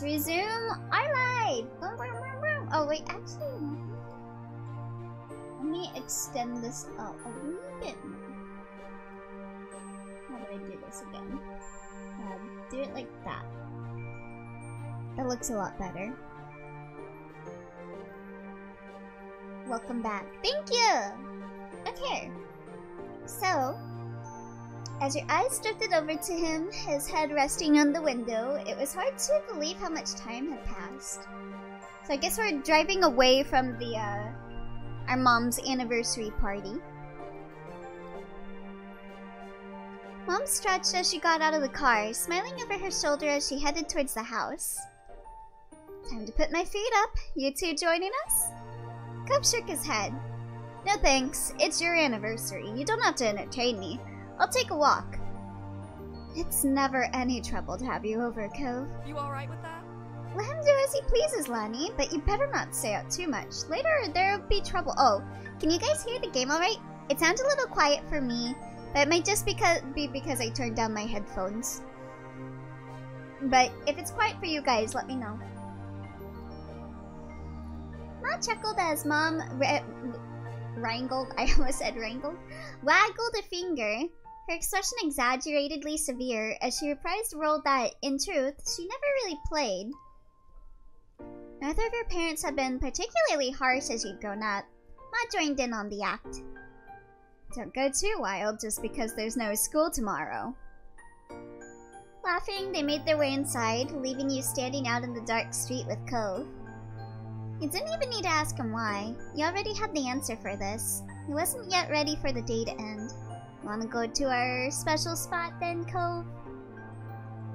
Let's resume our life. Oh wait, actually, let me extend this up a little bit more. How do I do this again? Do it like that. That looks a lot better. Welcome back. Thank you! Okay. So, as your eyes drifted over to him, his head resting on the window, it was hard to believe how much time had passed. So I guess we're driving away from the, our mom's anniversary party. Mom stretched as she got out of the car, smiling over her shoulder as she headed towards the house. Time to put my feet up. You two joining us? Cove shook his head. No thanks, it's your anniversary. You don't have to entertain me. I'll take a walk. It's never any trouble to have you over, Cove. You alright with that? Let him do as he pleases, Lani, but you better not stay out too much. Later, there'll be trouble. Oh, can you guys hear the game alright? It sounds a little quiet for me, but it might just be because I turned down my headphones. But if it's quiet for you guys, let me know. Ma chuckled as Mom wrangled, I almost said wrangled, waggled a finger, her expression exaggeratedly severe as she reprised a role that, in truth, she never really played. Neither of your parents had been particularly harsh as you'd grown up. Ma joined in on the act. Don't go too wild just because there's no school tomorrow. Laughing, they made their way inside, leaving you standing out in the dark street with Cove. You didn't even need to ask him why. You already had the answer for this. He wasn't yet ready for the day to end. Wanna go to our special spot then, Cove?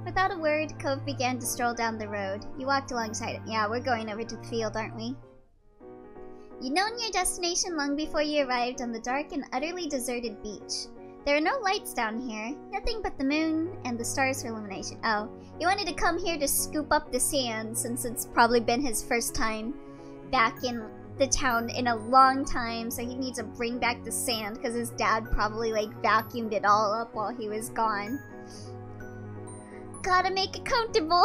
Without a word, Cove began to stroll down the road. You walked alongside him. Yeah, we're going over to the field, aren't we? You'd known your destination long before you arrived on the dark and utterly deserted beach. There are no lights down here. Nothing but the moon and the stars for illumination. Oh, he wanted to come here to scoop up the sand since it's probably been his first time back in the town in a long time, so he needs to bring back the sand because his dad probably like vacuumed it all up while he was gone. Gotta make it comfortable.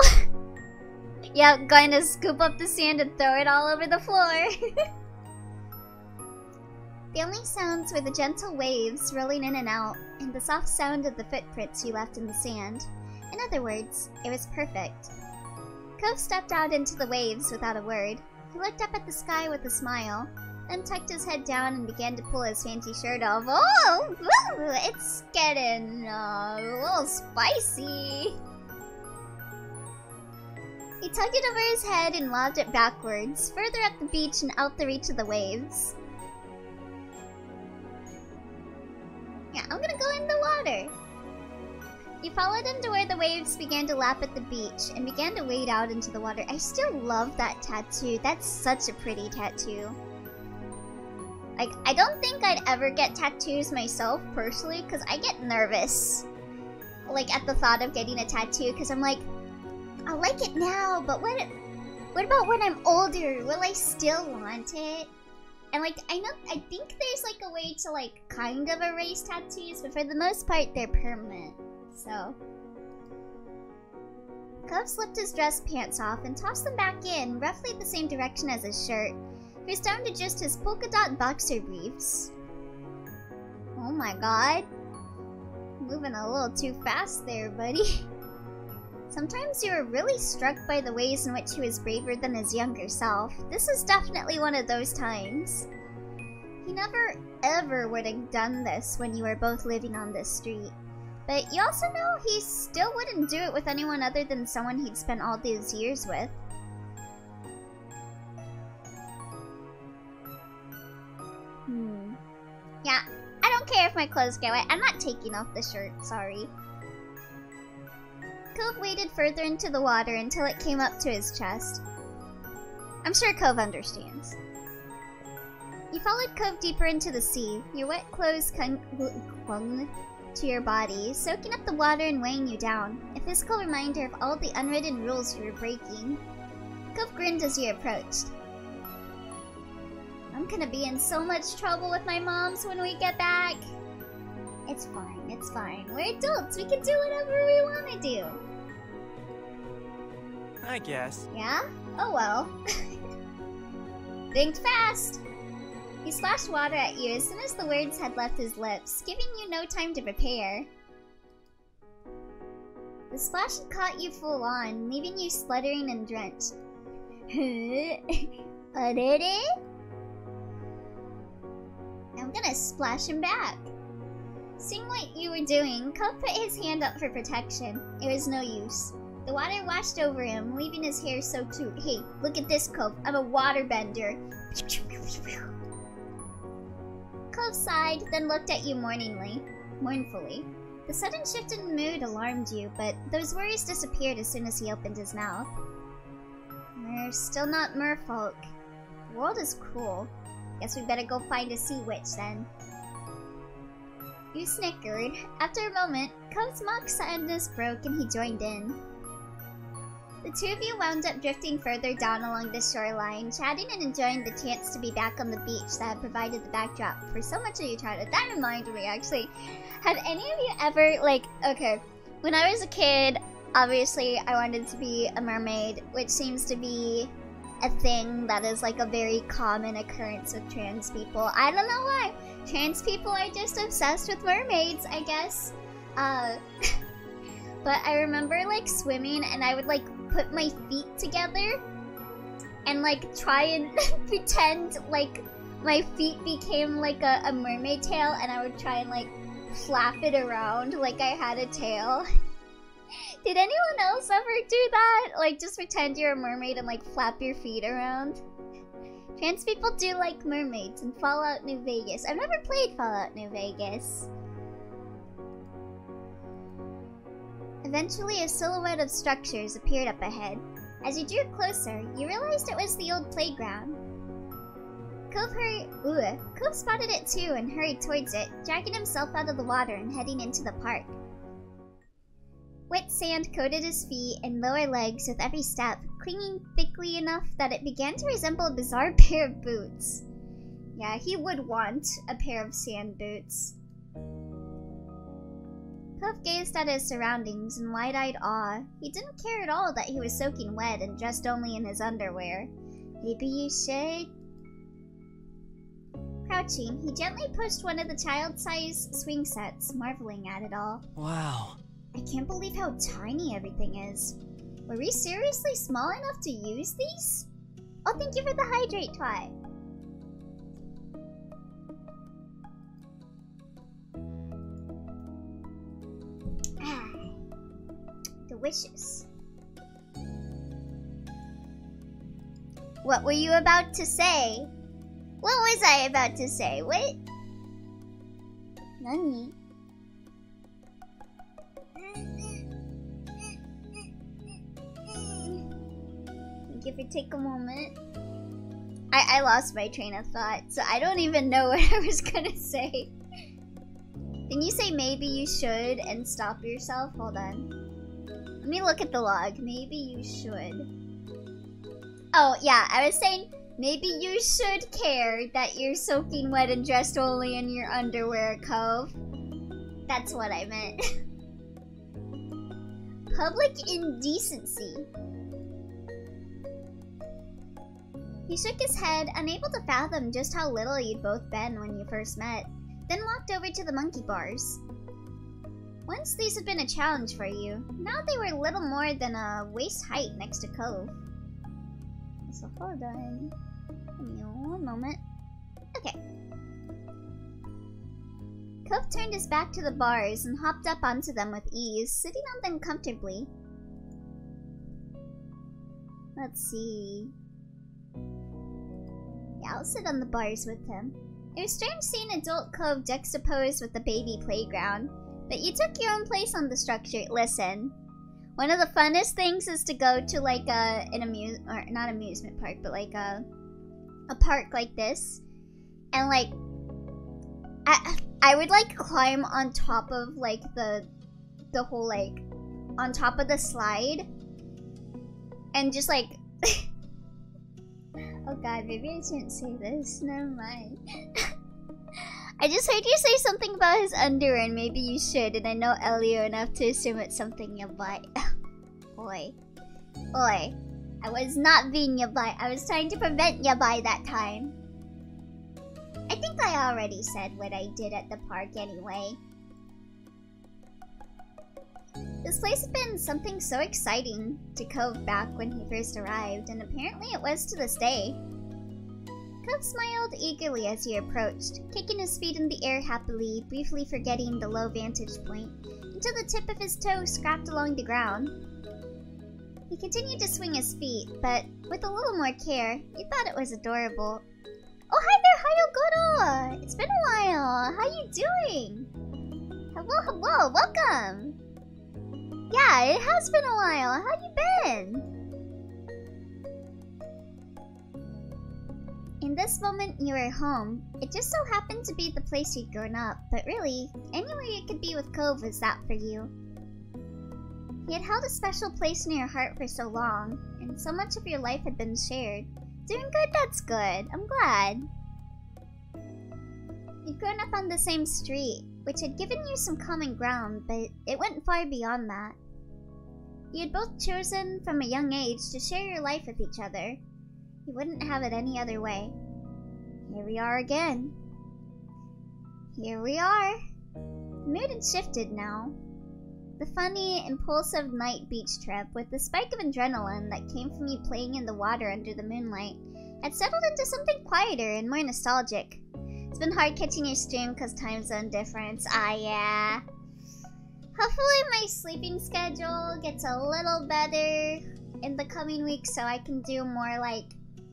Yeah, going to scoop up the sand and throw it all over the floor. The only sounds were the gentle waves rolling in and out, and the soft sound of the footprints you left in the sand. In other words, it was perfect. Cove stepped out into the waves without a word. He looked up at the sky with a smile, then tucked his head down and began to pull his fancy shirt off. Oh, it's getting a little spicy. He tugged it over his head and lobbed it backwards, further up the beach and out the reach of the waves. Yeah, I'm gonna go in the water. You followed him to where the waves began to lap at the beach and began to wade out into the water. I still love that tattoo. That's such a pretty tattoo. Like, I don't think I'd ever get tattoos myself, personally, because I get nervous. Like, at the thought of getting a tattoo, because I'm like, I like it now, but what about when I'm older? Will I still want it? And like, I think there's like a way to like kind of erase tattoos, but for the most part, they're permanent. So, Cove slipped his dress pants off and tossed them back in, roughly the same direction as his shirt. He was down to just his polka dot boxer briefs. Oh my god. Moving a little too fast there, buddy. Sometimes you were really struck by the ways in which he was braver than his younger self. This is definitely one of those times. He never ever would have done this when you were both living on this street. But you also know he still wouldn't do it with anyone other than someone he'd spent all these years with. Yeah, I don't care if my clothes get wet. I'm not taking off the shirt, sorry. Cove waded further into the water until it came up to his chest. I'm sure Cove understands. You followed Cove deeper into the sea. Your wet clothes clung to your body, soaking up the water and weighing you down, a physical reminder of all the unwritten rules you were breaking. Cove grinned as you approached. I'm gonna be in so much trouble with my moms when we get back. It's fine, it's fine. We're adults, we can do whatever we want to do. I guess. Yeah? Oh well. Think fast! He splashed water at you as soon as the words had left his lips, giving you no time to prepare. The splash had caught you full on, leaving you spluttering and drenched. I'm gonna splash him back. Seeing what you were doing, Cove put his hand up for protection. It was no use. The water washed over him, leaving his hair soaked too. Hey, look at this, Cove. I'm a waterbender. Cove sighed, then looked at you mournfully. The sudden shift in mood alarmed you, but those worries disappeared as soon as he opened his mouth. We're still not merfolk. The world is cruel. Guess we better go find a sea witch then. You snickered. After a moment, Cove's mock sadness broke and he joined in. The two of you wound up drifting further down along the shoreline, chatting and enjoying the chance to be back on the beach that had provided the backdrop for so much of your childhood. That reminded me, actually. Had any of you ever, like, okay, when I was a kid, obviously I wanted to be a mermaid, which seems to be a thing that is like a very common occurrence with trans people. I don't know why. Trans people are just obsessed with mermaids, I guess. But I remember like swimming and I would like put my feet together and like try and pretend like my feet became like a mermaid tail, and I would try and like flap it around like I had a tail. Did anyone else ever do that? Like just pretend you're a mermaid and like flap your feet around? Trans people do like mermaids in Fallout New Vegas. I've never played Fallout New Vegas. Eventually, a silhouette of structures appeared up ahead. As you drew closer, you realized it was the old playground. Cove spotted it too and hurried towards it, dragging himself out of the water and heading into the park. Wet sand coated his feet and lower legs with every step, clinging thickly enough that it began to resemble a bizarre pair of boots. Yeah, he would want a pair of sand boots. Cove gazed at his surroundings in wide-eyed awe. He didn't care at all that he was soaking wet and dressed only in his underwear. Maybe you should... Crouching, he gently pushed one of the child-sized swing sets, marveling at it all. Wow. I can't believe how tiny everything is. Were we seriously small enough to use these? Oh, thank you for the hydrate, Twat. Delicious. What were you about to say? What was I about to say? What? Nani? Give it take a moment. I lost my train of thought, so I don't even know what I was gonna say. Didn't you say maybe you should and stop yourself? Hold on. Let me look at the log. Maybe you should. Oh, yeah, I was saying maybe you should care that you're soaking wet and dressed only in your underwear, Cove. That's what I meant. Public indecency. He shook his head, unable to fathom just how little you'd both been when you first met, then walked over to the monkey bars. Once these had been a challenge for you, now they were little more than a waist height next to Cove. So hold on. Give me one moment. Okay. Cove turned his back to the bars and hopped up onto them with ease, sitting on them comfortably. Let's see... Yeah, I'll sit on the bars with him. It was strange seeing adult Cove juxtaposed with the baby playground, but you took your own place on the structure. Listen, one of the funnest things is to go to like not amusement park, but like a park like this, and like I would like climb on top of like the whole like on top of the slide, and just like. Oh god, maybe I shouldn't say this. Never mind. I just heard you say something about his underwear, and maybe you should, and I know Elio enough to assume it's something you buy. Boy. Oi, I was not being yabai. I was trying to prevent yabai that time. I think I already said what I did at the park anyway. This place had been something so exciting to Cove back when he first arrived, and apparently it was to this day. Cove smiled eagerly as he approached, kicking his feet in the air happily, briefly forgetting the low vantage point, until the tip of his toe scrapped along the ground. He continued to swing his feet, but with a little more care, he thought it was adorable. Oh, hi there, Hayogoro! It's been a while. How you doing? Hello, welcome! Yeah, it has been a while. How you been? In this moment, you were home. It just so happened to be the place you'd grown up, but really, anywhere you could be with Cove was that for you. He had held a special place in your heart for so long, and so much of your life had been shared. Doing good, that's good. I'm glad. You'd grown up on the same street, which had given you some common ground, but it went far beyond that. You had both chosen from a young age to share your life with each other. You wouldn't have it any other way. Here we are again. Here we are. The mood had shifted now. The funny, impulsive night beach trip with the spike of adrenaline that came from you playing in the water under the moonlight had settled into something quieter and more nostalgic. It's been hard catching your stream because time zone difference. Yeah. Hopefully my sleeping schedule gets a little better in the coming weeks so I can do more like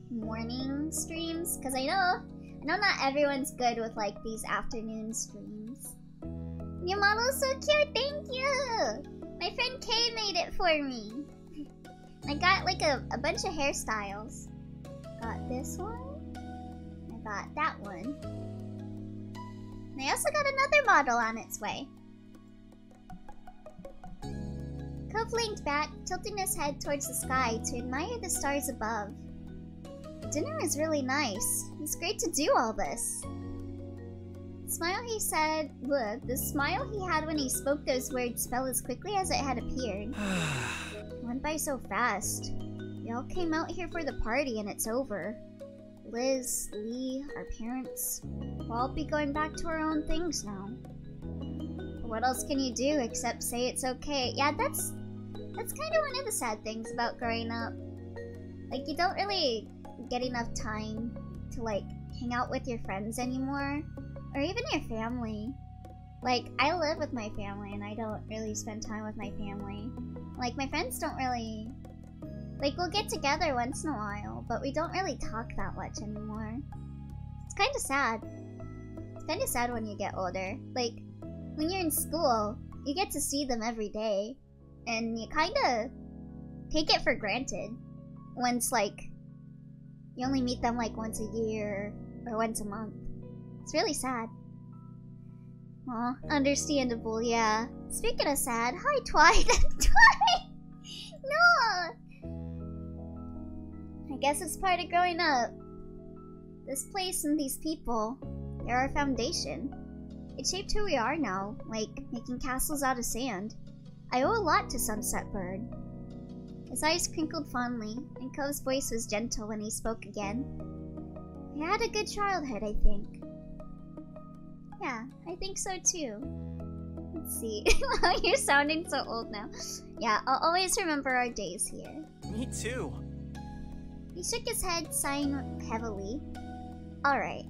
morning streams, because I know not everyone's good with like these afternoon streams. Your model's so cute, thank you! My friend Kay made it for me. I got like a bunch of hairstyles. Got this one. I got that one. And I also got another model on its way. Cove leaned back, tilting his head towards the sky to admire the stars above. The dinner was really nice. It was great to do all this. The smile he had when he spoke those words fell as quickly as it had appeared. It went by so fast. We all came out here for the party and it's over. Liz, Lee, our parents, we'll all be going back to our own things now. But what else can you do except say it's okay? Yeah, that's kind of one of the sad things about growing up. Like, you don't really get enough time to like hang out with your friends anymore, or even your family. Like, I live with my family and I don't really spend time with my family. Like, my friends don't really, like, we'll get together once in a while, but we don't really talk that much anymore. It's kind of sad. It's kind of sad when you get older. Like, when you're in school, you get to see them every day, and you kind of take it for granted once, like, you only meet them like once a year or once a month. It's really sad. Aw, understandable, yeah. Speaking of sad, hi Twi! Twi! No! I guess it's part of growing up. This place and these people, they're our foundation. It shaped who we are now, like making castles out of sand. I owe a lot to Sunset Bird. His eyes crinkled fondly, and Cove's voice was gentle when he spoke again. I had a good childhood, I think. Yeah, I think so too. Let's see. You're sounding so old now. Yeah, I'll always remember our days here. Me too. He shook his head, sighing heavily. Alright.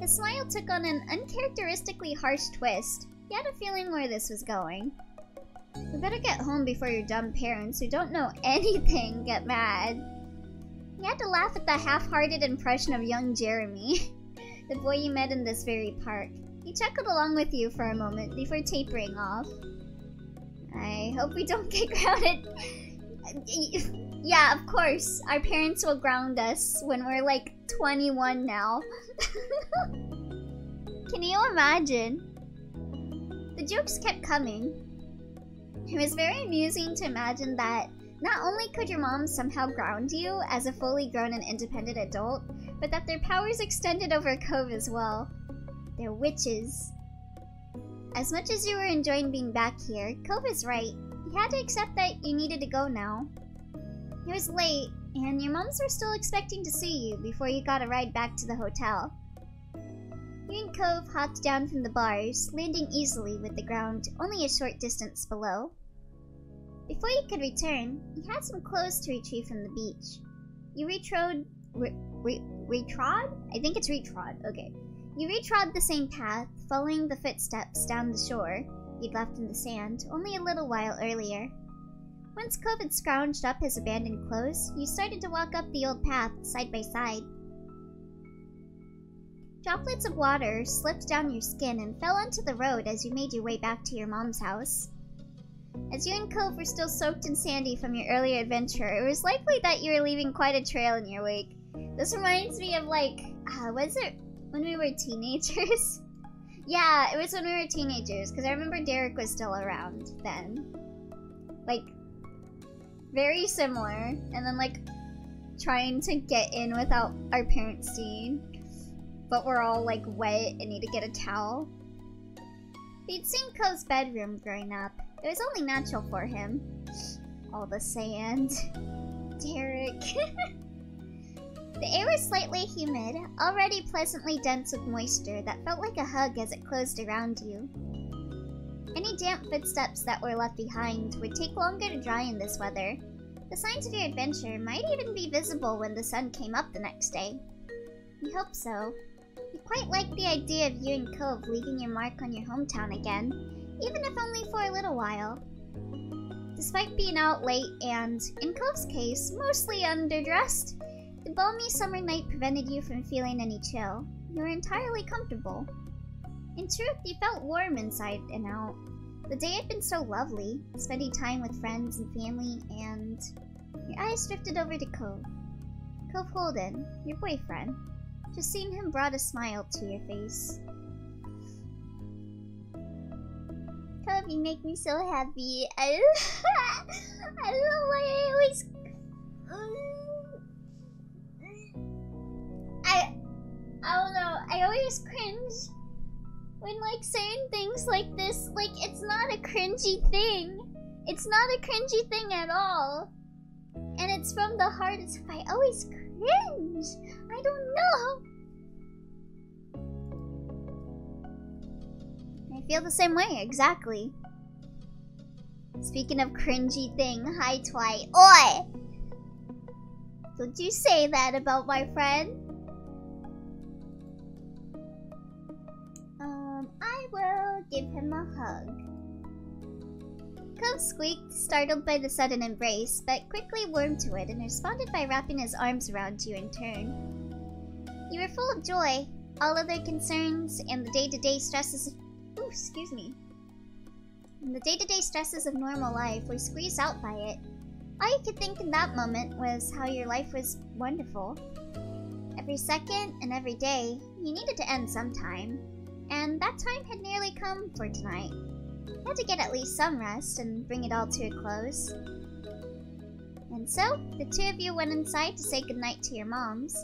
His smile took on an uncharacteristically harsh twist. He had a feeling where this was going. We better get home before your dumb parents, who don't know anything, get mad. He had to laugh at the half-hearted impression of young Jeremy, the boy you met in this very park. He chuckled along with you for a moment before tapering off. I hope we don't get grounded. Yeah, of course. Our parents will ground us when we're like 21 now. Can you imagine? The jokes kept coming. It was very amusing to imagine that not only could your mom somehow ground you as a fully grown and independent adult, but that their powers extended over Cove as well. They're witches. As much as you were enjoying being back here, Cove is right. You had to accept that you needed to go now. It was late, and your moms were still expecting to see you before you got a ride back to the hotel. You and Cove hopped down from the bars, landing easily with the ground only a short distance below. Before you could return, you had some clothes to retrieve from the beach. You retrod? I think it's retrod, okay. You retrod the same path, following the footsteps down the shore you'd left in the sand only a little while earlier. Once Cove had scrounged up his abandoned clothes, you started to walk up the old path side by side. Droplets of water slipped down your skin and fell onto the road as you made your way back to your mom's house. As you and Cove were still soaked and sandy from your earlier adventure, it was likely that you were leaving quite a trail in your wake. This reminds me of was it when we were teenagers? Yeah, it was when we were teenagers, because I remember Derek was still around then. Very similar, and then trying to get in without our parents seeing, but we're all wet and need to get a towel. You'd seen Cove's bedroom growing up. It was only natural for him. All the sand. Derek. The air was slightly humid, already pleasantly dense with moisture that felt like a hug as it closed around you. Any damp footsteps that were left behind would take longer to dry in this weather. The signs of your adventure might even be visible when the sun came up the next day. You hope so. You quite liked the idea of you and Cove leaving your mark on your hometown again, even if only for a little while. Despite being out late and, in Cove's case, mostly underdressed, the balmy summer night prevented you from feeling any chill. You were entirely comfortable. In truth, you felt warm inside and out. The day had been so lovely, spending time with friends and family, and your eyes drifted over to Cove. Cove Holden, your boyfriend. Just seeing him brought a smile to your face. Cove, you make me so happy. I don't know why I always... I don't know, I always cringe when certain things like this, it's not a cringy thing. It's not a cringy thing at all. And it's from the heart, as if I always cringe. I don't know. I feel the same way, exactly. Speaking of cringy thing, hi Twilight. Oi! Don't you say that about my friend? I will give him a hug. Cove squeaked, startled by the sudden embrace, but quickly warmed to it and responded by wrapping his arms around you in turn. You were full of joy. All other concerns and the day-to-day stresses of normal life were squeezed out by it. All you could think in that moment was how your life was wonderful. Every second and every day, you needed to end sometime. And that time had nearly come for tonight. You had to get at least some rest and bring it all to a close. And so, the two of you went inside to say goodnight to your moms,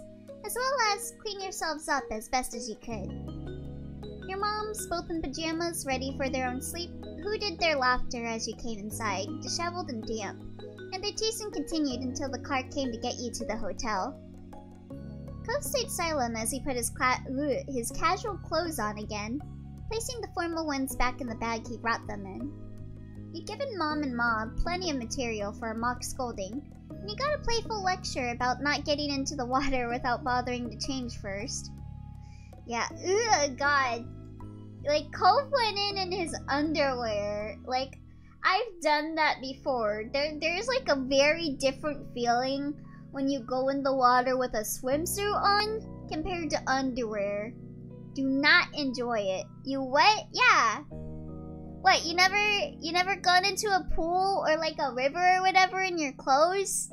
as well as clean yourselves up as best as you could. Your moms, both in pajamas, ready for their own sleep, hooted their laughter as you came inside, disheveled and damp, and their teasing continued until the car came to get you to the hotel. Cove stayed silent as he put his casual clothes on again, placing the formal ones back in the bag he brought them in. You'd given Mom and Ma plenty of material for a mock scolding, and you got a playful lecture about not getting into the water without bothering to change first. Yeah, God. Cove went in his underwear. I've done that before. There's a very different feeling when you go in the water with a swimsuit on compared to underwear. Do not enjoy it. You wet? Yeah. What, you never gone into a pool or a river or whatever in your clothes?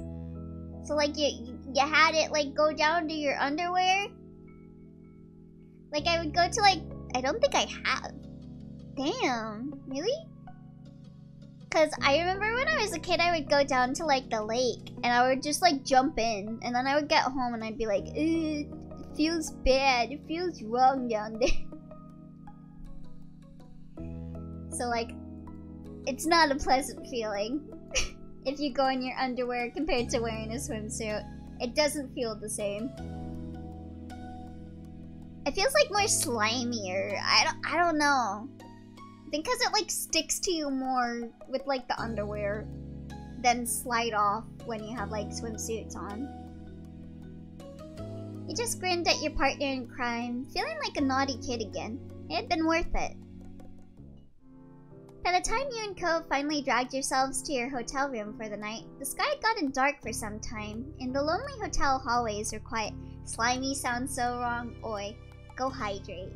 So you had it go down to your underwear? I would go to I don't think I have. Damn, really? Cause I remember when I was a kid, I would go down to the lake and I would just jump in, and then I would get home and I'd be like, it feels bad, it feels wrong down there. So it's not a pleasant feeling. if you go in your underwear compared to wearing a swimsuit. It doesn't feel the same. It feels like more slimier. I don't know. I think because it like sticks to you more with like the underwear than slide off when you have like swimsuits on. You just grinned at your partner in crime, feeling like a naughty kid again. It had been worth it. By the time you and Cove finally dragged yourselves to your hotel room for the night, the sky had gotten dark for some time, and the lonely hotel hallways were quiet. Slimy sounds so wrong. Oi, go hydrate.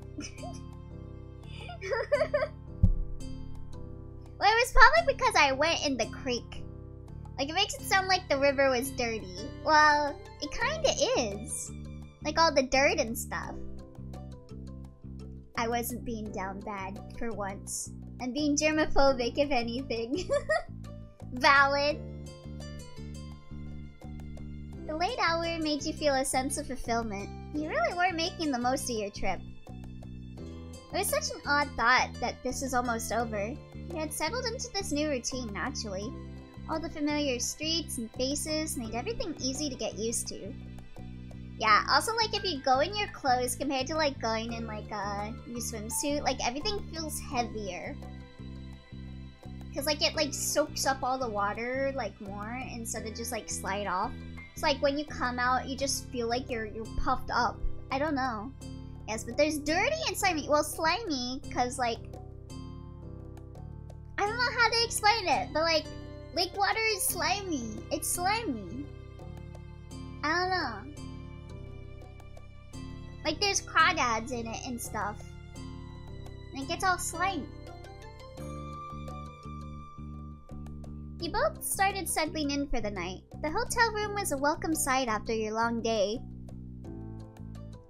Well, it was probably because I went in the creek. Like, it makes it sound like the river was dirty. Well, it kinda is. Like all the dirt and stuff. I wasn't being down bad, for once. I'm being germophobic, if anything. Valid. The late hour made you feel a sense of fulfillment. You really were making the most of your trip. It was such an odd thought that this was almost over. You had settled into this new routine naturally. All the familiar streets and faces made everything easy to get used to. Yeah, also like if you go in your clothes compared to like going in like your swimsuit, like everything feels heavier. Cause like it like soaks up all the water like more instead of just like slide off. It's like when you come out, you just feel like you're puffed up. I don't know. Yes, but there's dirty and slimy. Well, slimy, cause like I don't know how to explain it, but like lake water is slimy. It's slimy. I don't know. Like there's crawdads in it and stuff. And it gets all slimy. You both started settling in for the night. The hotel room was a welcome sight after your long day.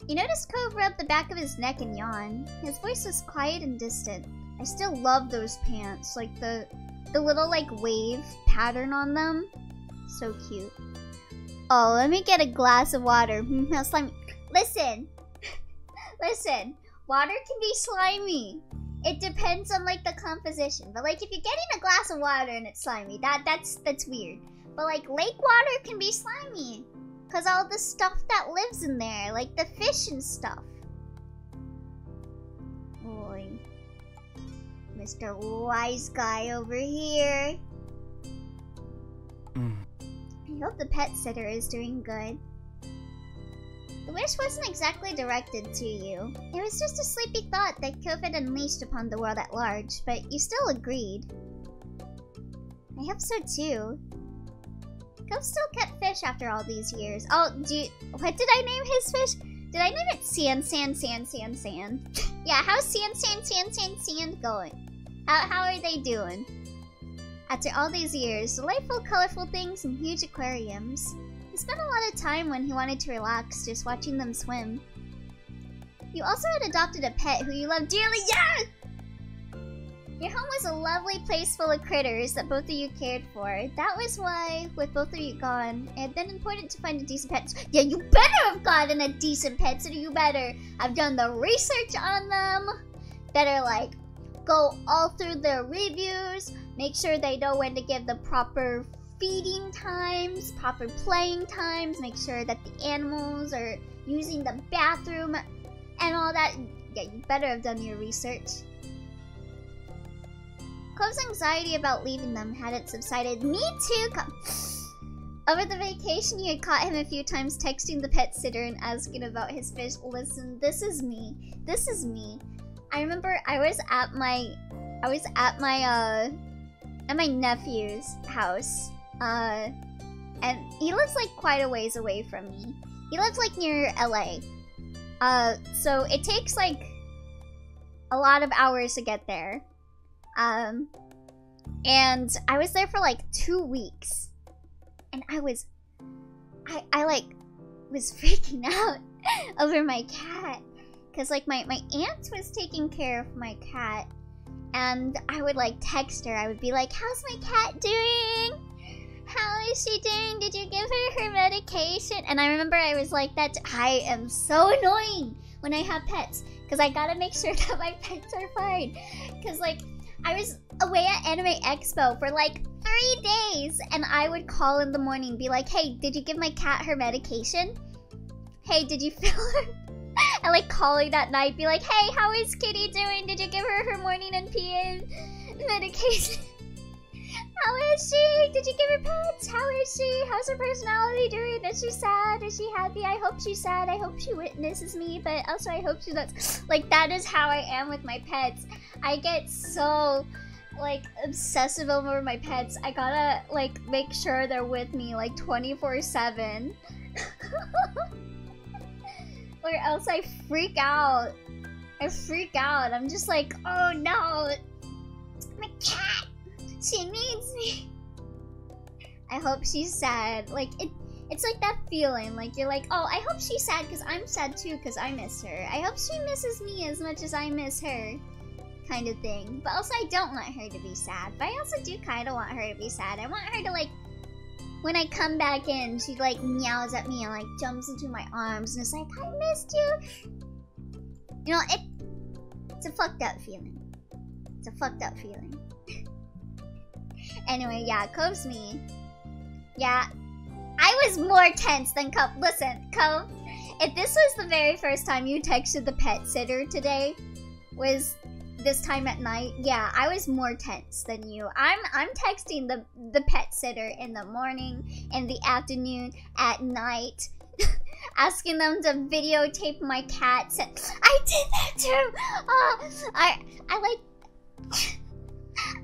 You noticed Cove rub the back of his neck and yawn. His voice was quiet and distant. I still love those pants, like the little like wave pattern on them. So cute. Oh, let me get a glass of water. How slimy. Listen. Listen. Water can be slimy. It depends on like the composition. But like if you're getting a glass of water and it's slimy, that's weird. But like lake water can be slimy. Cause all the stuff that lives in there, like the fish and stuff. Boy. Mr. Wise Guy over here. I hope the pet sitter is doing good. The wish wasn't exactly directed to you. It was just a sleepy thought that Cove had unleashed upon the world at large, but you still agreed. I hope so too. Cove still kept fish after all these years. Oh, what did I name his fish? Did I name it Sand? Yeah, how's Sand going? How are they doing? After all these years, delightful, colorful things and huge aquariums. He spent a lot of time when he wanted to relax, just watching them swim. You also had adopted a pet who you loved dearly. Yeah! Your home was a lovely place full of critters that both of you cared for. That was why, with both of you gone, it had been important to find a decent pet. Yeah, you better have gotten a decent pet, so you better have done the research on them. Better, like, go all through their reviews, make sure they know when to give the proper feeding times, proper playing times, make sure that the animals are using the bathroom and all that. Yeah, you better have done your research. Cove's anxiety about leaving them hadn't subsided. Me too! Over the vacation, you had caught him a few times texting the pet sitter and asking about his fish. Listen, this is me. This is me. I remember I was at my nephew's house. And he lives like quite a ways away from me. He lives like near LA. So it takes like a lot of hours to get there. And I was there for like 2 weeks. And I was freaking out over my cat. Cause like my aunt was taking care of my cat. And I would like text her. I would be like, how's my cat doing? How is she doing? Did you give her medication? And I remember I was like that. I am so annoying when I have pets. Because I gotta make sure that my pets are fine. Because like, I was away at Anime Expo for like 3 days, and I would call in the morning, be like, hey, did you give my cat her medication? Hey, did you fill her? And like calling that night, be like, hey, how is Kitty doing? Did you give her her morning and PM medication? How is she? Did you give her pets? How is she? How's her personality doing? Is she sad? Is she happy? I hope she's sad. I hope she witnesses me, but also I hope she does. Like, that is how I am with my pets. I get so, like, obsessive over my pets. I gotta, like, make sure they're with me, like, 24/7. Or else I freak out. I freak out. I'm just like, oh no, my cat. She needs me. I hope she's sad. Like, it's like that feeling. Like, you're like, oh, I hope she's sad because I'm sad too because I miss her. I hope she misses me as much as I miss her. Kind of thing. But also, I don't want her to be sad. But I also do kind of want her to be sad. I want her to, like, when I come back in, she, like, meows at me and, like, jumps into my arms and is like, I missed you. You know, it's a fucked up feeling. It's a fucked up feeling. Anyway, yeah, Cove's me. Yeah, I was more tense than Cove. Listen, Cove, if this was the very first time you texted the pet sitter today, was this time at night, yeah, I was more tense than you. I'm texting the pet sitter in the morning, in the afternoon, at night, asking them to videotape my cats. I did that too. I like.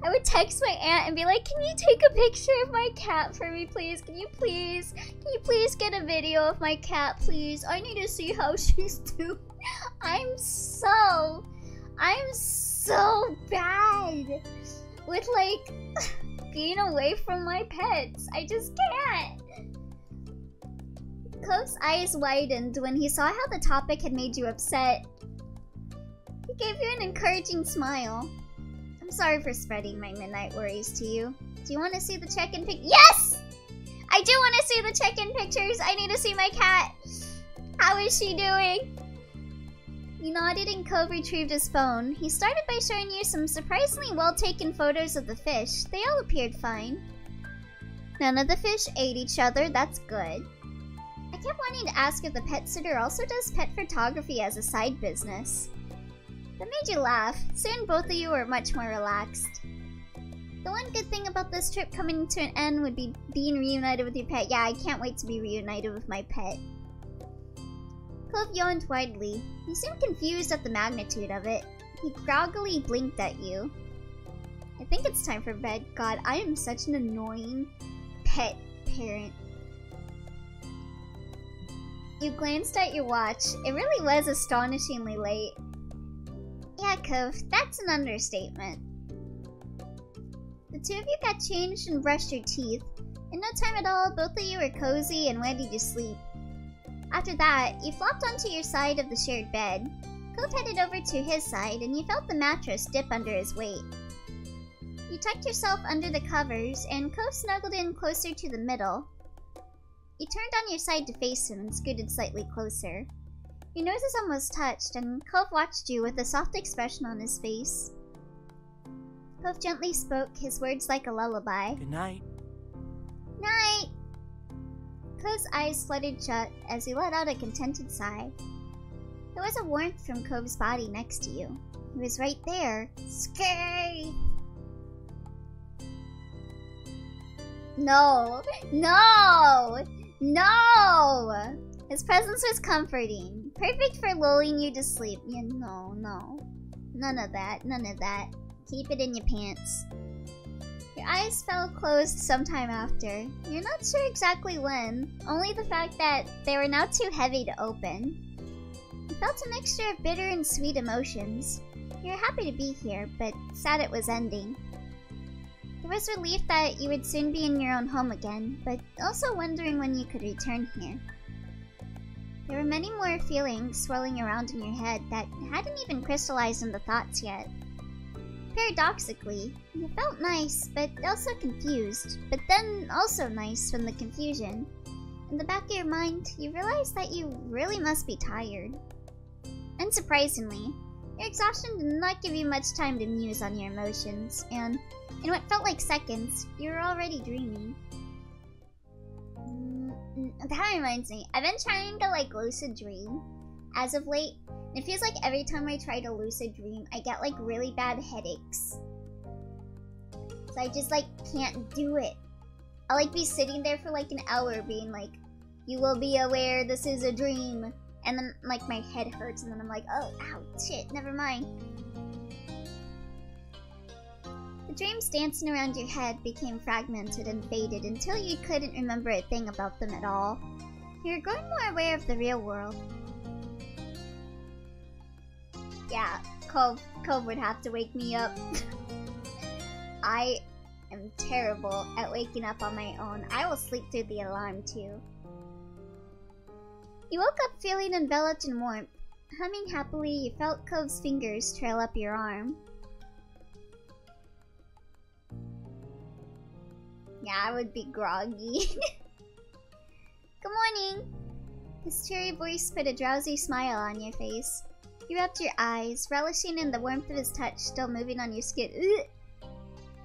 I would text my aunt and be like, can you take a picture of my cat for me, please? Can you please get a video of my cat, please? I need to see how she's doing. I'm so bad with, like, being away from my pets. I just can't. Cove's eyes widened when he saw how the topic had made you upset. He gave you an encouraging smile. I'm sorry for spreading my midnight worries to you. Do you want to see the check-in pic? Yes! I do want to see the check-in pictures. I need to see my cat. How is she doing? You nodded and Cove retrieved his phone. He started by showing you some surprisingly well-taken photos of the fish. They all appeared fine. None of the fish ate each other. That's good. I kept wanting to ask if the pet sitter also does pet photography as a side business. That made you laugh. Soon both of you were much more relaxed. The one good thing about this trip coming to an end would be being reunited with your pet. Yeah, I can't wait to be reunited with my pet. Cove yawned widely. He seemed confused at the magnitude of it. He groggily blinked at you. I think it's time for bed. God, I am such an annoying pet parent. You glanced at your watch. It really was astonishingly late. Yeah, Cove, that's an understatement. The two of you got changed and brushed your teeth. In no time at all, both of you were cozy and ready to sleep. After that, you flopped onto your side of the shared bed. Cove headed over to his side, and you felt the mattress dip under his weight. You tucked yourself under the covers, and Cove snuggled in closer to the middle. You turned on your side to face him and scooted slightly closer. Your noses almost touched, and Cove watched you with a soft expression on his face. Cove gently spoke, his words like a lullaby. Good night. Night! Cove's eyes fluttered shut as he let out a contented sigh. There was a warmth from Cove's body next to you. He was right there. Scary! No! No! No! His presence was comforting. Perfect for lulling you to sleep. Yeah, no. None of that. Keep it in your pants. Your eyes fell closed sometime after. You're not sure exactly when, only the fact that they were now too heavy to open. You felt a mixture of bitter and sweet emotions. You were happy to be here, but sad it was ending. There was relief that you would soon be in your own home again, but also wondering when you could return here. There were many more feelings swirling around in your head that hadn't even crystallized into thoughts yet. Paradoxically, you felt nice, but also confused, but then also nice from the confusion. In the back of your mind, you realized that you really must be tired. Unsurprisingly, Your exhaustion did not give you much time to muse on your emotions, and in what felt like seconds, you were already dreaming. That reminds me, I've been trying to like lucid dream as of late. It feels like every time I try to lucid dream, I get like really bad headaches. So I just like can't do it. I'll like be sitting there for like an hour being like, you will be aware this is a dream. And then like my head hurts and then I'm like, oh, ow, shit, never mind. The dreams dancing around your head became fragmented and faded until you couldn't remember a thing about them at all. You were growing more aware of the real world. Yeah, Cove would have to wake me up. I am terrible at waking up on my own. I will sleep through the alarm too. You woke up feeling enveloped in warmth. Humming happily, you felt Cove's fingers trail up your arm. Yeah, I would be groggy. Good morning! His cheery voice put a drowsy smile on your face. You rubbed your eyes, relishing in the warmth of his touch still moving on your skin.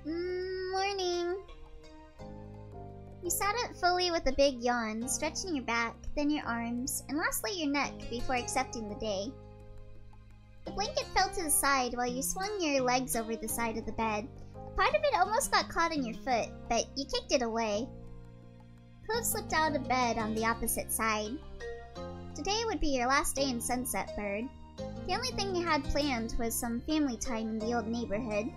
Morning! You sat up fully with a big yawn, stretching your back, then your arms, and lastly your neck before accepting the day. The blanket fell to the side while you swung your legs over the side of the bed. Part of it almost got caught in your foot, but you kicked it away. Cove slipped out of bed on the opposite side. Today would be your last day in Sunset, Bird. The only thing you had planned was some family time in the old neighborhood.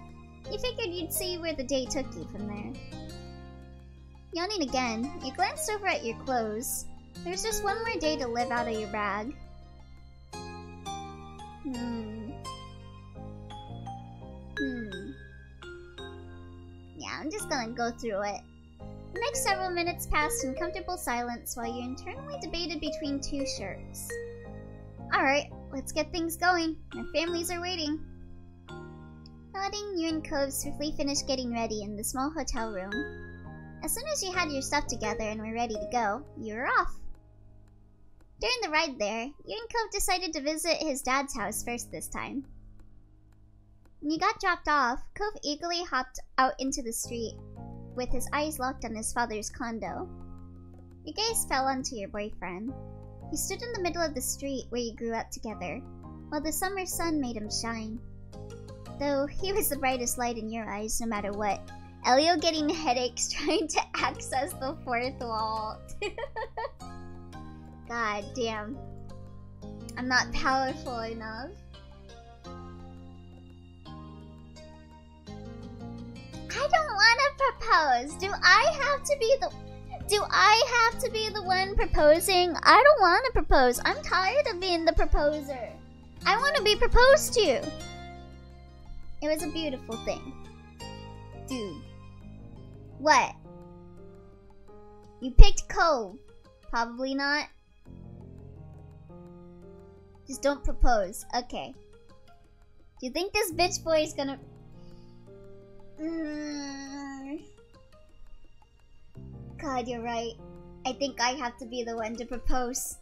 You figured you'd see where the day took you from there. Yawning again, you glanced over at your clothes. There's just one more day to live out of your bag. Yeah, I'm just gonna go through it. The next several minutes passed in comfortable silence while you internally debated between two shirts. Alright, let's get things going. My families are waiting. Nodding, you and Cove swiftly finished getting ready in the small hotel room. As soon as you had your stuff together and were ready to go, you were off. During the ride there, you and Cove decided to visit his dad's house first this time. When you got dropped off, Cove eagerly hopped out into the street, with his eyes locked on his father's condo. Your gaze fell onto your boyfriend. He stood in the middle of the street where you grew up together, while the summer sun made him shine. Though he was the brightest light in your eyes no matter what. Elio getting headaches trying to access the fourth wall. God damn. I'm not powerful enough. I don't want to propose. Do I have to be the one proposing? I don't want to propose. I'm tired of being the proposer. I want to be proposed to. It was a beautiful thing. Dude. What? You picked Cove. Probably not. Just don't propose. Okay. Do you think this bitch boy is gonna... God, you're right. I think I have to be the one to propose.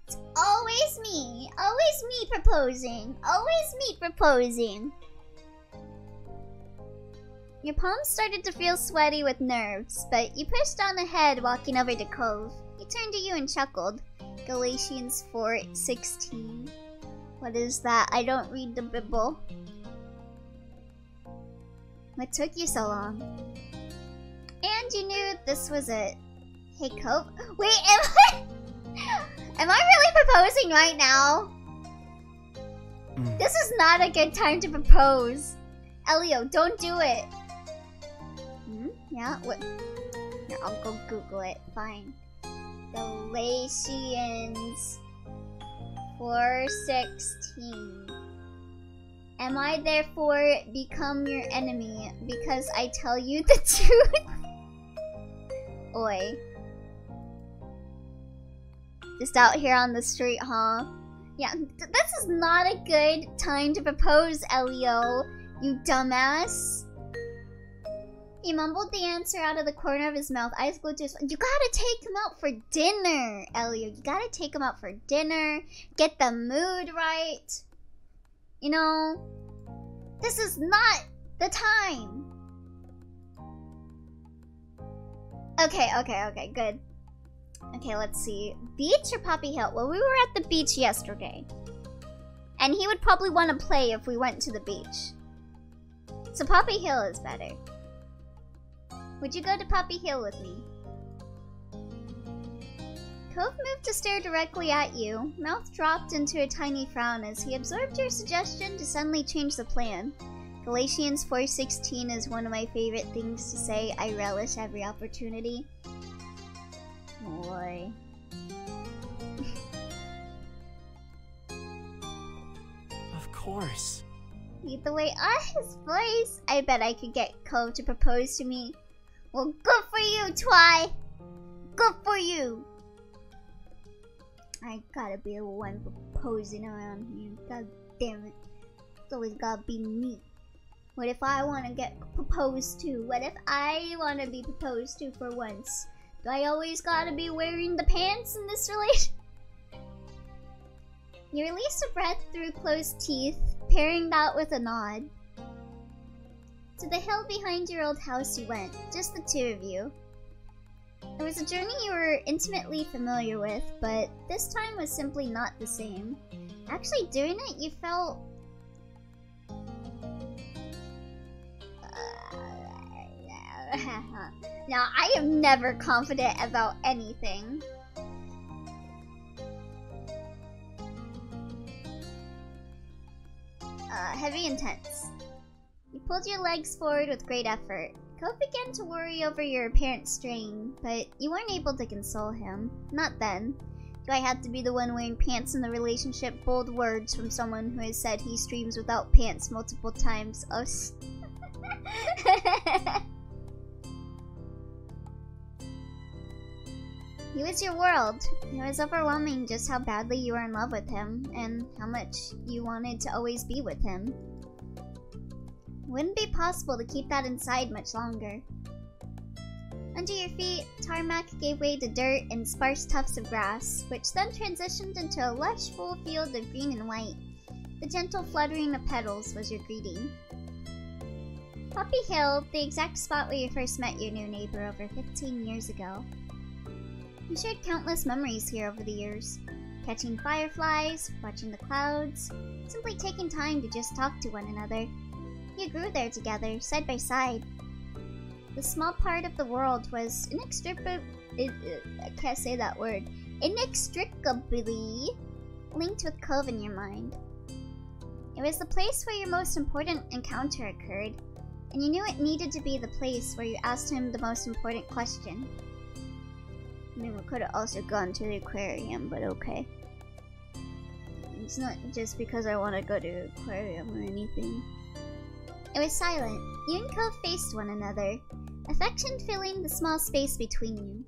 It's always me. Always me proposing. Always me proposing. Your palms started to feel sweaty with nerves, but you pushed on ahead, walking over to Cove. He turned to you and chuckled. Galatians 4:16. What is that? I don't read the Bible. What took you so long? And you knew this was it. Hey, Cove. Wait, am I really proposing right now? This is not a good time to propose. Elio, don't do it. Yeah, what? Here, I'll go Google it. Fine. Galatians 4:16. Am I therefore become your enemy because I tell you the truth? Oi. Just out here on the street, huh? Yeah, this is not a good time to propose, Elio. You dumbass. He mumbled the answer out of the corner of his mouth, eyes glued to his... You gotta take him out for dinner, Elio. You gotta take him out for dinner. Get the mood right. You know, this is not the time. Okay, good. Okay, let's see. Beach or Poppy Hill? Well, we were at the beach yesterday. And he would probably want to play if we went to the beach. So Poppy Hill is better. Would you go to Poppy Hill with me? Cove moved to stare directly at you, mouth dropped into a tiny frown as he absorbed your suggestion to suddenly change the plan. Galatians 4:16 is one of my favorite things to say. I relish every opportunity. Boy. Of course. The way on his voice, I bet I could get Cove to propose to me. Well, good for you, Twy! Good for you! I gotta be the one proposing around here. God damn it. It's always gotta be me. What if I want to get proposed to? What if I want to be proposed to for once? Do I always gotta be wearing the pants in this relation? You released a breath through closed teeth, pairing that with a nod. To the hill behind your old house you went, just the two of you. It was a journey you were intimately familiar with, but this time was simply not the same. Actually doing it, you felt... Now, I am never confident about anything. Heavy and tense. You pulled your legs forward with great effort. Cove began to worry over your apparent strain, but you weren't able to console him. Not then. Do I have to be the one wearing pants in the relationship? Bold words from someone who has said he streams without pants multiple times. Oh, He was your world. It was overwhelming just how badly you were in love with him, and how much you wanted to always be with him. It wouldn't be possible to keep that inside much longer. Under your feet, tarmac gave way to dirt and sparse tufts of grass, which then transitioned into a lush, full field of green and white. The gentle fluttering of petals was your greeting. Poppy Hill, the exact spot where you first met your new neighbor over 15 years ago. You shared countless memories here over the years. Catching fireflies, watching the clouds, simply taking time to just talk to one another. You grew there together, side by side. The small part of the world was inextricably linked with Cove in your mind. It was the place where your most important encounter occurred, and you knew it needed to be the place where you asked him the most important question. I mean, we could have also gone to the aquarium, but okay. It's not just because I want to go to the aquarium or anything. It was silent. You and Cove faced one another, affection filling the small space between you.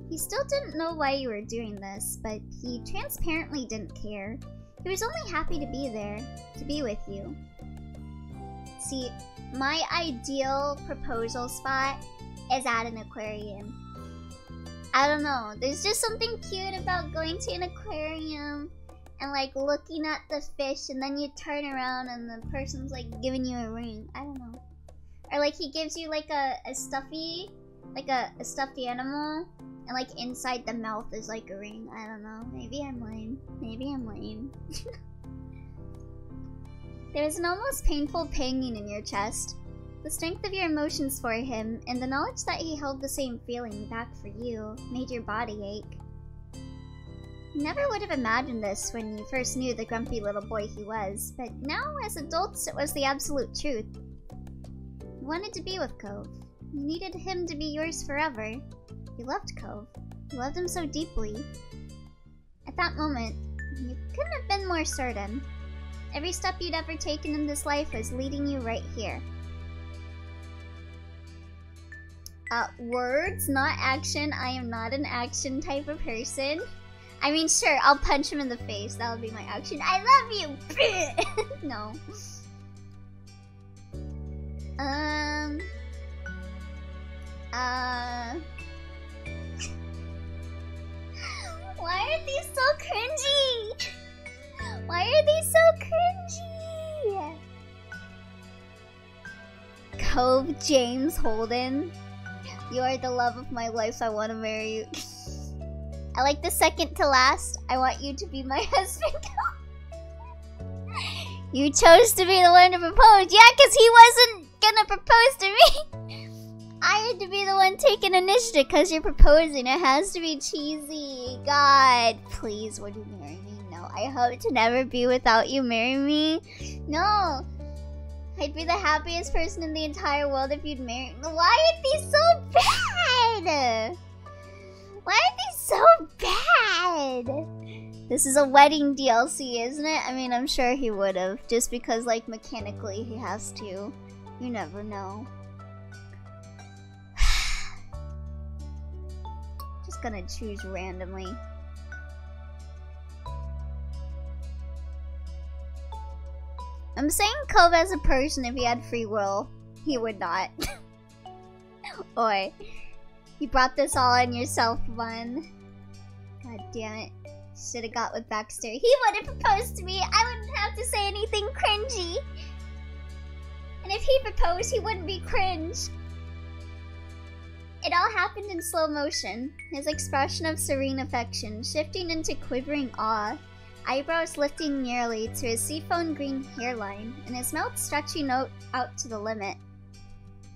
He still didn't know why you were doing this, but he transparently didn't care. He was only happy to be there, to be with you. See, my ideal proposal spot is at an aquarium. I don't know, there's just something cute about going to an aquarium and like looking at the fish, and then you turn around and the person's like giving you a ring. I don't know. Or like he gives you like a stuffy, like a stuffed animal, and like inside the mouth is like a ring. I don't know, maybe I'm lame. Maybe I'm lame. There was an almost painful panging in your chest. The strength of your emotions for him, and the knowledge that he held the same feeling back for you, made your body ache. You never would have imagined this when you first knew the grumpy little boy he was, but now, as adults, it was the absolute truth. You wanted to be with Cove. You needed him to be yours forever. You loved Cove. You loved him so deeply. At that moment, you couldn't have been more certain. Every step you'd ever taken in this life was leading you right here. Words, not action. I am not an action type of person. I mean, sure, I'll punch him in the face. That would be my action. I love you! No. Why are these so cringy? Why are these so cringy? Cove James Holden. You are the love of my life. I want to marry you. I like the second to last. I want you to be my husband. You chose to be the one to propose. Yeah, because he wasn't gonna propose to me. I had to be the one taking initiative because you're proposing. It has to be cheesy. God, please, would you marry me? No. I hope to never be without you. Marry me? No. I'd be the happiest person in the entire world if you'd marry me. Why are these so bad? Why are these so bad? This is a wedding DLC, isn't it? I mean, I'm sure he would've. Just because, like, mechanically he has to. You never know. Just gonna choose randomly. I'm saying Cove as a person, if he had free will, he would not. Oi. You brought this all on yourself, Vaughn. God damn it. Should've got with Baxter. He would've proposed to me. I wouldn't have to say anything cringy. And if he proposed, he wouldn't be cringe. It all happened in slow motion. His expression of serene affection shifting into quivering awe. Eyebrows lifting nearly to his seafoam green hairline, and his mouth stretching out to the limit.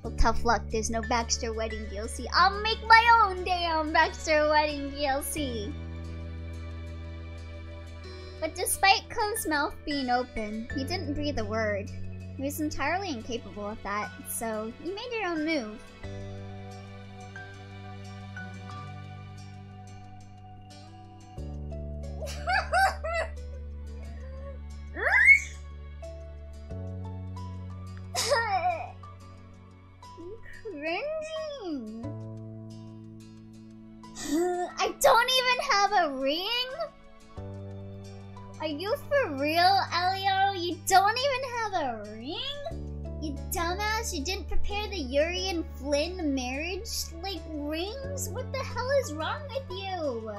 Well, tough luck, there's no Baxter wedding DLC. I'll make my own damn Baxter wedding DLC! But despite Cove's mouth being open, he didn't breathe a word. He was entirely incapable of that, so you made your own move. Cringing. I don't even have a ring? Are you for real, Elio? You don't even have a ring? You dumbass, you didn't prepare the Yuri and Flynn marriage, like, rings? What the hell is wrong with you?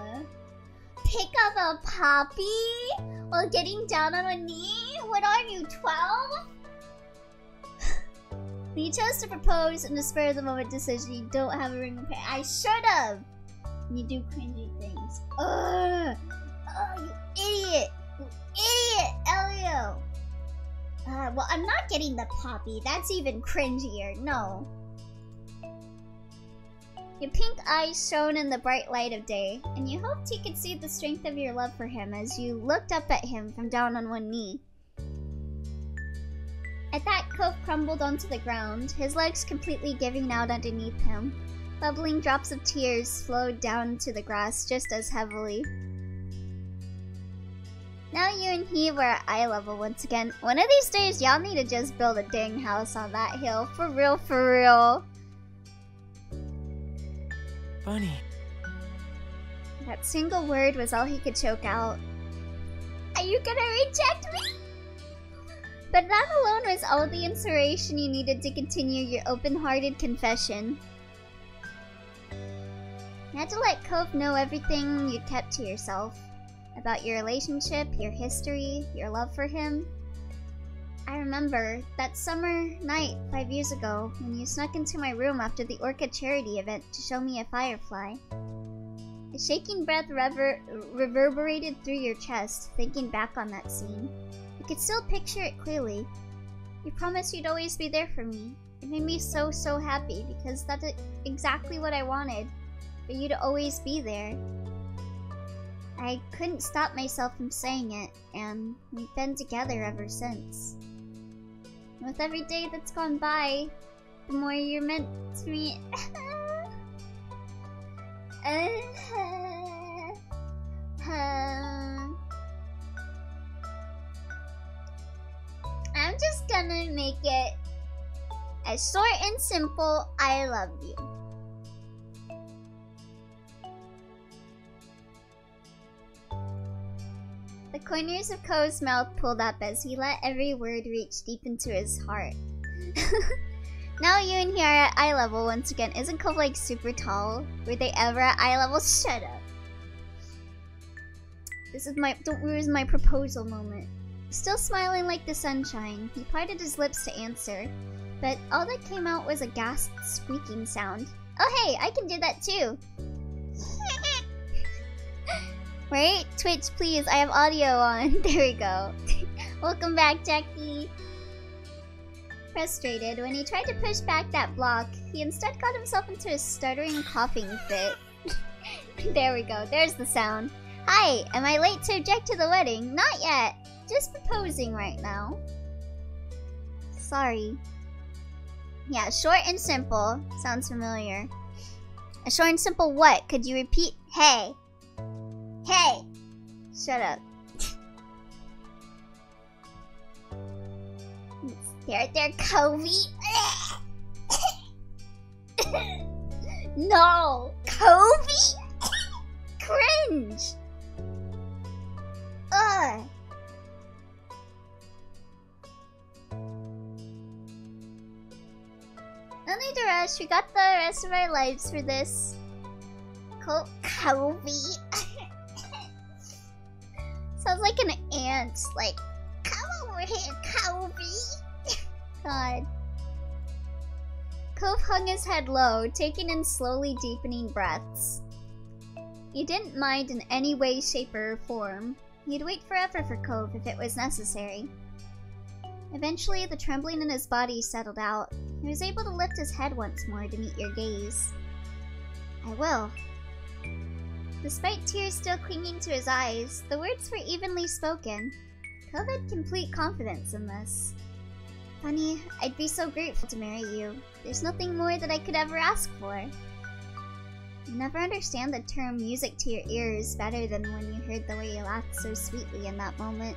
Pick up a poppy while getting down on a knee? What are you, 12? When you chose to propose in the spur of the moment decision, you don't have a ring to pay. I should've! You do cringy things. Ugh! Oh, you idiot! You idiot, Elio! Well, I'm not getting the poppy. That's even cringier. No. Your pink eyes shone in the bright light of day, and you hoped he could see the strength of your love for him as you looked up at him from down on one knee. At that, Cove crumbled onto the ground, his legs completely giving out underneath him. Bubbling drops of tears flowed down to the grass just as heavily. Now you and he were at eye level once again. One of these days, y'all need to just build a dang house on that hill. For real, for real. Bunny. That single word was all he could choke out. Are you gonna reject me? But that alone was all the inspiration you needed to continue your open-hearted confession. You had to let Cove know everything you'd kept to yourself. About your relationship, your history, your love for him. I remember that summer night 5 years ago when you snuck into my room after the Orca charity event to show me a firefly. A shaking breath reverberated through your chest, thinking back on that scene. You could still picture it clearly. You promised you'd always be there for me. It made me so happy because that's exactly what I wanted. For you to always be there. I couldn't stop myself from saying it, and we've been together ever since. And with every day that's gone by, the more you're meant to me. I'm just gonna make it as short and simple. I love you. The corners of Cove's mouth pulled up as he let every word reach deep into his heart. Now you and he are at eye level once again. Isn't Cove like super tall? Were they ever at eye level? Shut up. This is my don't ruin my proposal moment. Still smiling like the sunshine, he parted his lips to answer. but all that came out was a ghast squeaking sound. Oh hey, I can do that too! Wait, Twitch please, I have audio on. There we go. Welcome back, Jackie! Frustrated, when he tried to push back that block, he instead got himself into a stuttering coughing fit. There we go, there's the sound. Hi, am I late to object to the wedding? Not yet! Just proposing right now. Sorry. Yeah, short and simple. Sounds familiar. A short and simple what? Could you repeat? Hey! Hey! Shut up. There, Covey! No! Covey! Cringe! Ugh! No need to rush, we got the rest of our lives for this. Covey. Sounds like an ant, like, come over here, Covey. God. Cove hung his head low, taking in slowly deepening breaths. He didn't mind in any way, shape, or form. He'd wait forever for Cove if it was necessary. Eventually, the trembling in his body settled out. He was able to lift his head once more to meet your gaze. I will. Despite tears still clinging to his eyes, the words were evenly spoken. Cove had complete confidence in this. Honey, I'd be so grateful to marry you. There's nothing more that I could ever ask for. You never understand the term music to your ears better than when you heard the way you laughed so sweetly in that moment.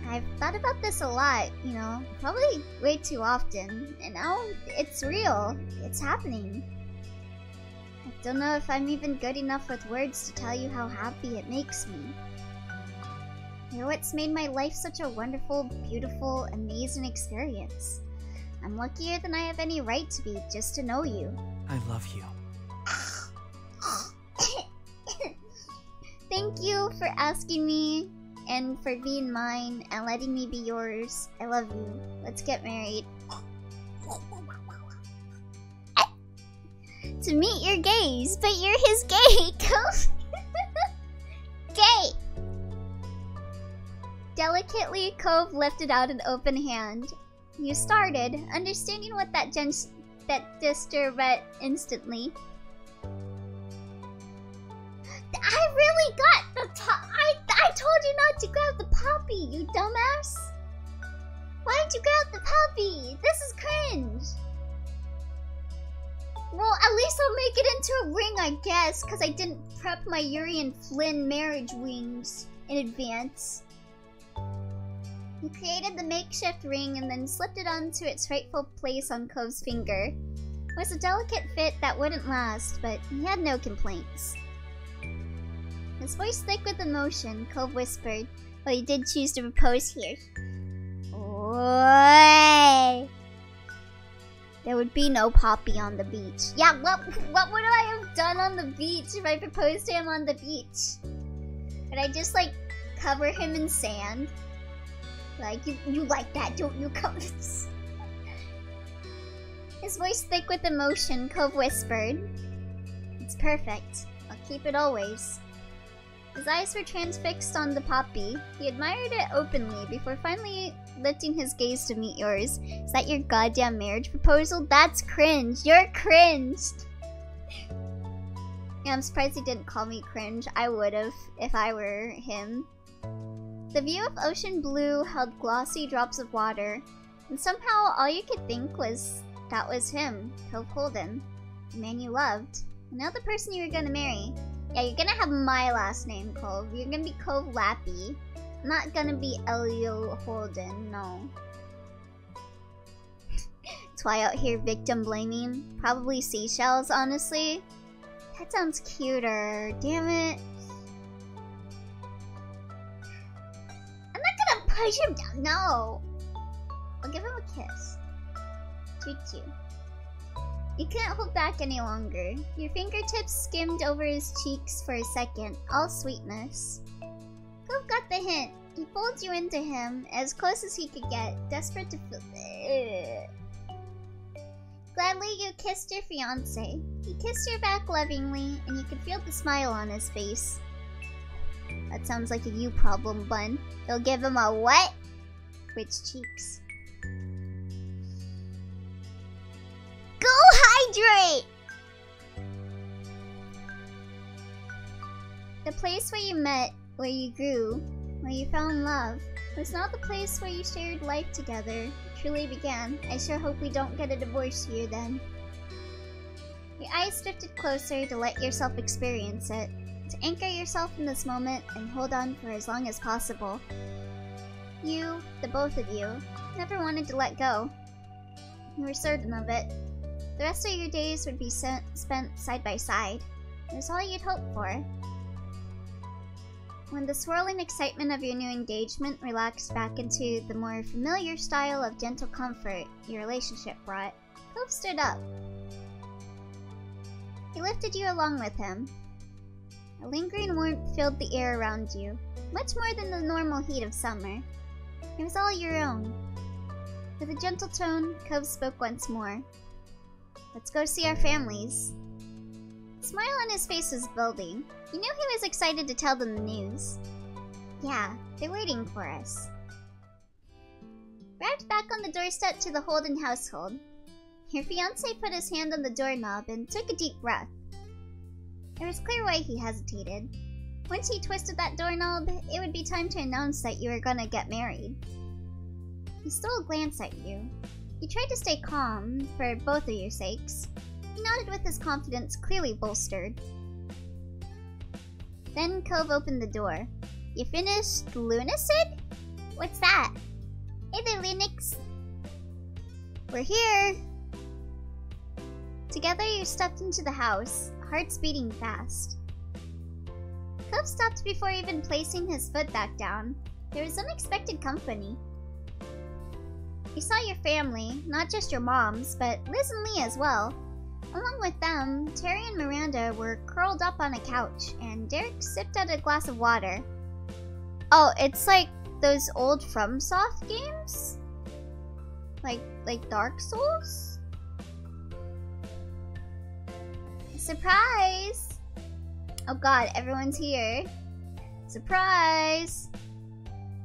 I've thought about this a lot, you know, probably way too often, and now it's real. It's happening. I don't know if I'm even good enough with words to tell you how happy it makes me. You're what's made my life such a wonderful, beautiful, amazing experience. I'm luckier than I have any right to be just to know you. I love you. Thank you for asking me and for being mine and letting me be yours. I love you. Let's get married. To meet your gaze, but you're his gay. Gay. Delicately, Cove lifted out an open hand. You started, understanding what that gesture meant instantly. I really got the I told you not to grab the puppy, you dumbass! Why'd you grab the puppy? This is cringe! Well, at least I'll make it into a ring, I guess, because I didn't prep my Yuri and Flynn marriage rings in advance. He created the makeshift ring and then slipped it onto its rightful place on Cove's finger. It was a delicate fit that wouldn't last, but he had no complaints. His voice thick with emotion, Cove whispered, but he did choose to propose here. Oi! There would be no Poppy on the beach. Yeah, what would I have done on the beach if I proposed to him on the beach? Would I just, like, cover him in sand? Like, you like that, don't you, Cove? His voice thick with emotion, Cove whispered. It's perfect. I'll keep it always. His eyes were transfixed on the poppy. He admired it openly before finally lifting his gaze to meet yours. Is that your goddamn marriage proposal? That's cringe. You're cringed. Yeah, I'm surprised he didn't call me cringe. I would've if I were him. The view of ocean blue held glossy drops of water, and somehow all you could think was that was him, Cove Holden, the man you loved, and now the person you were gonna marry. Yeah, you're gonna have my last name, Cove. You're gonna be Cove Lappy. I'm not gonna be Elio Holden, no. That's why out here victim blaming. Probably seashells, honestly. That sounds cuter. Damn it. I'm not gonna push him down. No. I'll give him a kiss. Choo-choo. You couldn't hold back any longer. Your fingertips skimmed over his cheeks for a second, all sweetness. Cove got the hint. He pulled you into him, as close as he could get, desperate to feel. Gladly, you kissed your fiancé. He kissed her back lovingly, and you could feel the smile on his face. That sounds like a you problem, Bun. You'll give him a what? Which cheeks? Go hydrate! The place where you met, where you grew, where you found love, was not the place where you shared life together, truly began. I sure hope we don't get a divorce here then. Your eyes drifted closer to let yourself experience it, to anchor yourself in this moment and hold on for as long as possible. You, the both of you, never wanted to let go. You were certain of it. The rest of your days would be spent side by side. It was all you'd hoped for. When the swirling excitement of your new engagement relaxed back into the more familiar style of gentle comfort your relationship brought, Cove stood up. He lifted you along with him. A lingering warmth filled the air around you, much more than the normal heat of summer. It was all your own. With a gentle tone, Cove spoke once more. Let's go see our families. The smile on his face was building. You knew he was excited to tell them the news. Yeah, they're waiting for us. Arrived back on the doorstep to the Holden household. Your fiancé put his hand on the doorknob and took a deep breath. It was clear why he hesitated. Once he twisted that doorknob, it would be time to announce that you were gonna get married. He stole a glance at you. He tried to stay calm, for both of your sakes. He nodded with his confidence clearly bolstered. Then Cove opened the door. You finished Lunacid? What's that? Hey there, Linux. We're here. Together you stepped into the house, hearts beating fast. Cove stopped before even placing his foot back down. There was unexpected company. You saw your family, not just your moms, but Liz and Lee as well. Along with them, Terry and Miranda were curled up on a couch, and Derek sipped out a glass of water. Oh, it's like those old FromSoft games? Like Dark Souls? Surprise! Oh god, everyone's here. Surprise!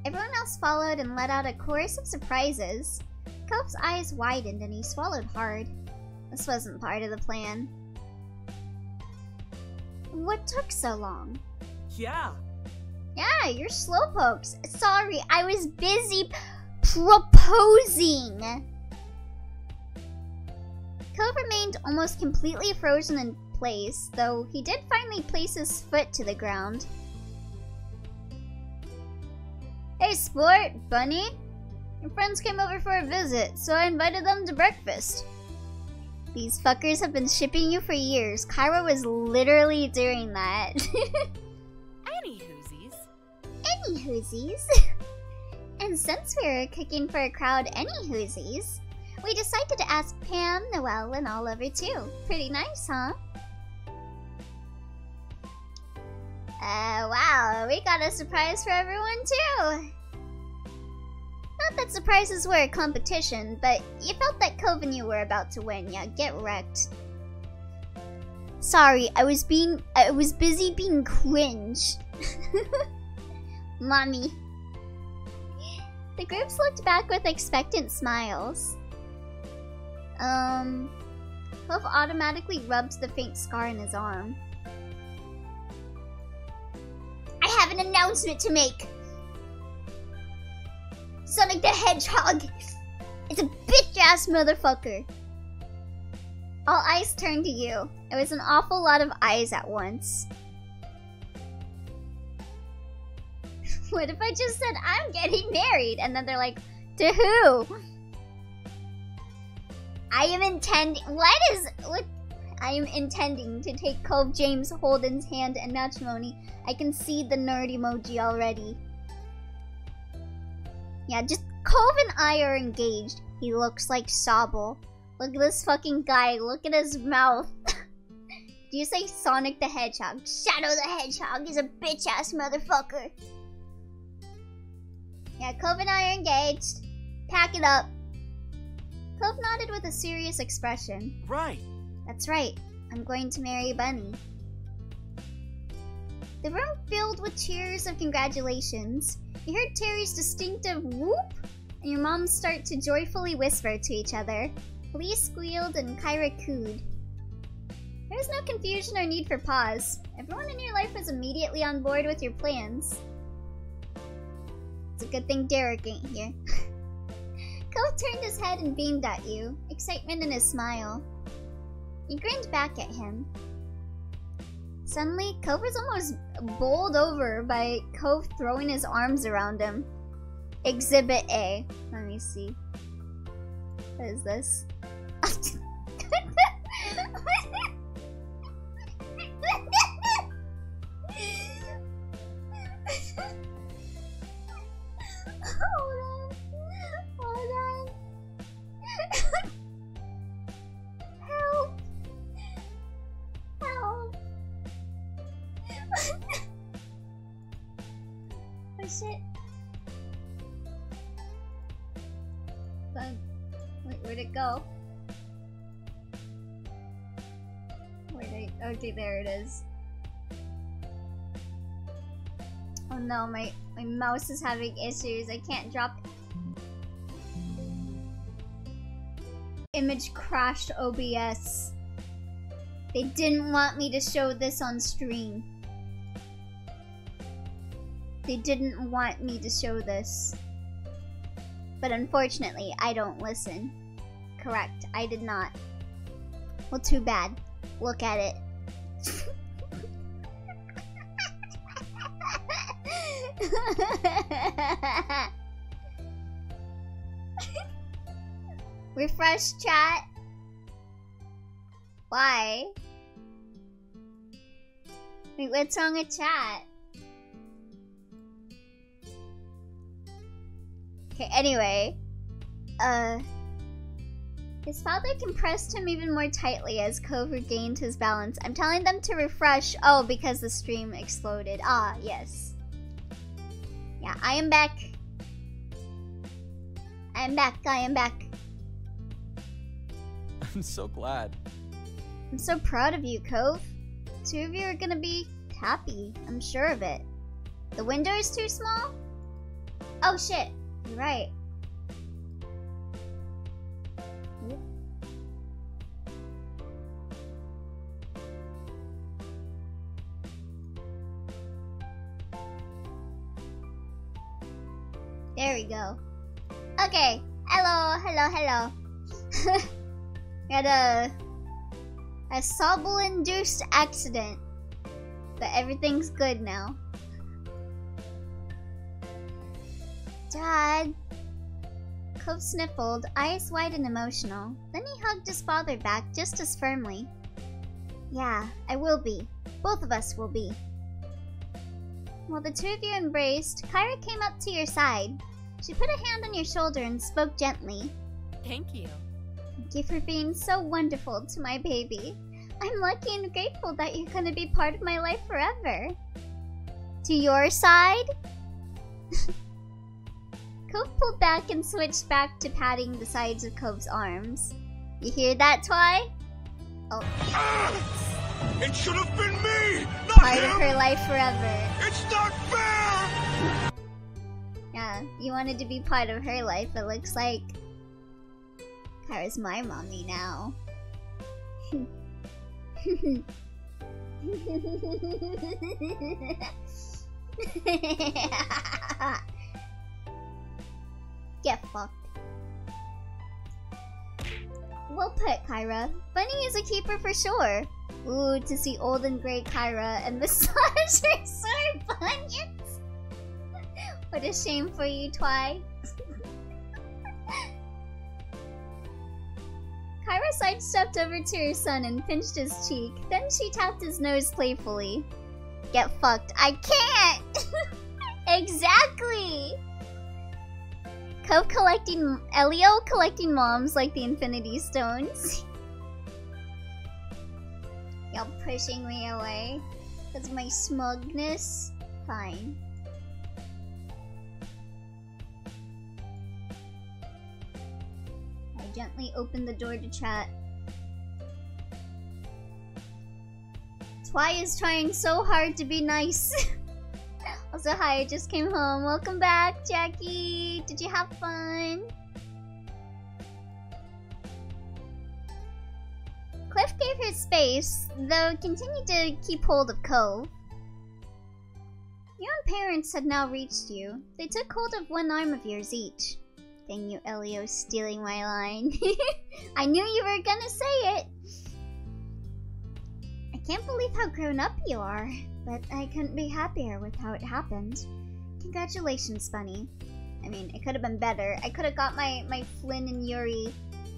Everyone else followed and let out a chorus of surprises. Cove's eyes widened and he swallowed hard. This wasn't part of the plan. What took so long? Yeah. Yeah, you're slowpokes. Sorry, I was busy proposing. Cove remained almost completely frozen in place, though he did finally place his foot to the ground. Hey sport, Bunny. Your friends came over for a visit, so I invited them to breakfast. These fuckers have been shipping you for years. Kyra was literally doing that. Anywhoosies. And since we were cooking for a crowd anywhoosies, we decided to ask Pam, Noelle, and Oliver too. Pretty nice, huh? Wow, we got a surprise for everyone too. Not that surprises were a competition, but you felt that Cove and you were about to win. Yeah, get wrecked. Sorry, I was busy being cringe. Mommy. The groups looked back with expectant smiles. Cove automatically rubbed the faint scar in his arm. I have an announcement to make. Sonic the Hedgehog is a bitch-ass motherfucker. All eyes turned to you. It was an awful lot of eyes at once. What if I just said I'm getting married? And then they're like, to who? I am intending to take Cove James Holden's hand in matrimony. I can see the nerd emoji already. Yeah, just Cove and I are engaged. He looks like Sobble. Look at this fucking guy. Look at his mouth. Do you say Sonic the Hedgehog? Shadow the Hedgehog is a bitch-ass motherfucker. Yeah, Cove and I are engaged. Pack it up. Cove nodded with a serious expression. Right. That's right. I'm going to marry Bunny. The room filled with cheers of congratulations. You heard Terry's distinctive whoop, and your moms start to joyfully whisper to each other. Lee squealed and Kyra cooed. There was no confusion or need for pause. Everyone in your life was immediately on board with your plans. It's a good thing Derek ain't here. Cove turned his head and beamed at you, excitement in his smile. You grinned back at him. Suddenly, Cove was almost bowled over by Cove throwing his arms around him. Exhibit A. Let me see. What is this? Hold on. Help. Help. Oh shit. Wait, where'd it go? Okay, there it is. Oh no, my mouse is having issues. I can't drop. Image crashed OBS. They didn't want me to show this on stream. They didn't want me to show this. But unfortunately, I don't listen. Correct, I did not. Well, too bad. Look at it. Refresh chat. Why? Wait, what's wrong with chat? Okay, anyway. His father compressed him even more tightly as Cove regained his balance. I'm telling them to refresh. Oh, because the stream exploded. Ah, yes. Yeah, I am back. I am back. I am back. I'm so glad. I'm so proud of you, Cove. Two of you are gonna be happy. I'm sure of it. The window is too small? Oh shit. You're right. There we go. Okay. Hello, hello, hello. We had a Sobble-induced accident. But everything's good now. Dad. Cove sniffled, eyes wide and emotional. Then he hugged his father back just as firmly. Yeah, I will be. Both of us will be. While the two of you embraced, Kyra came up to your side. She put a hand on your shoulder and spoke gently. Thank you. Thank you for being so wonderful to my baby. I'm lucky and grateful that you're gonna be part of my life forever. To your side? Cove pulled back and switched back to patting the sides of Cove's arms. You hear that, Twy? Oh. It should have been me, not Part him. of her life forever. It's not fair. Yeah, you wanted to be part of her life. It looks like Kyra's my mommy now. Get fucked. Well put, Kyra. Bunny is a keeper for sure. Ooh, to see old and gray Kyra and massage her sore bunions. What a shame for you, Twy. Kyra sidestepped over to her son and pinched his cheek. Then she tapped his nose playfully. Get fucked. I can't! Exactly! Cove collecting... Elio collecting moms like the Infinity Stones. Y'all pushing me away. Because of my smugness? Fine. gently opened the door to chat. Twy is trying so hard to be nice. Also, hi, I just came home. Welcome back, Jackie. Did you have fun? Cliff gave her space, though continued to keep hold of Cove. Your own parents had now reached you. They took hold of one arm of yours each. Dang you, Elio, stealing my line. I knew you were gonna say it. I can't believe how grown up you are, but I couldn't be happier with how it happened. Congratulations, Bunny. I mean, it could have been better. I could have got my Flynn and Yuri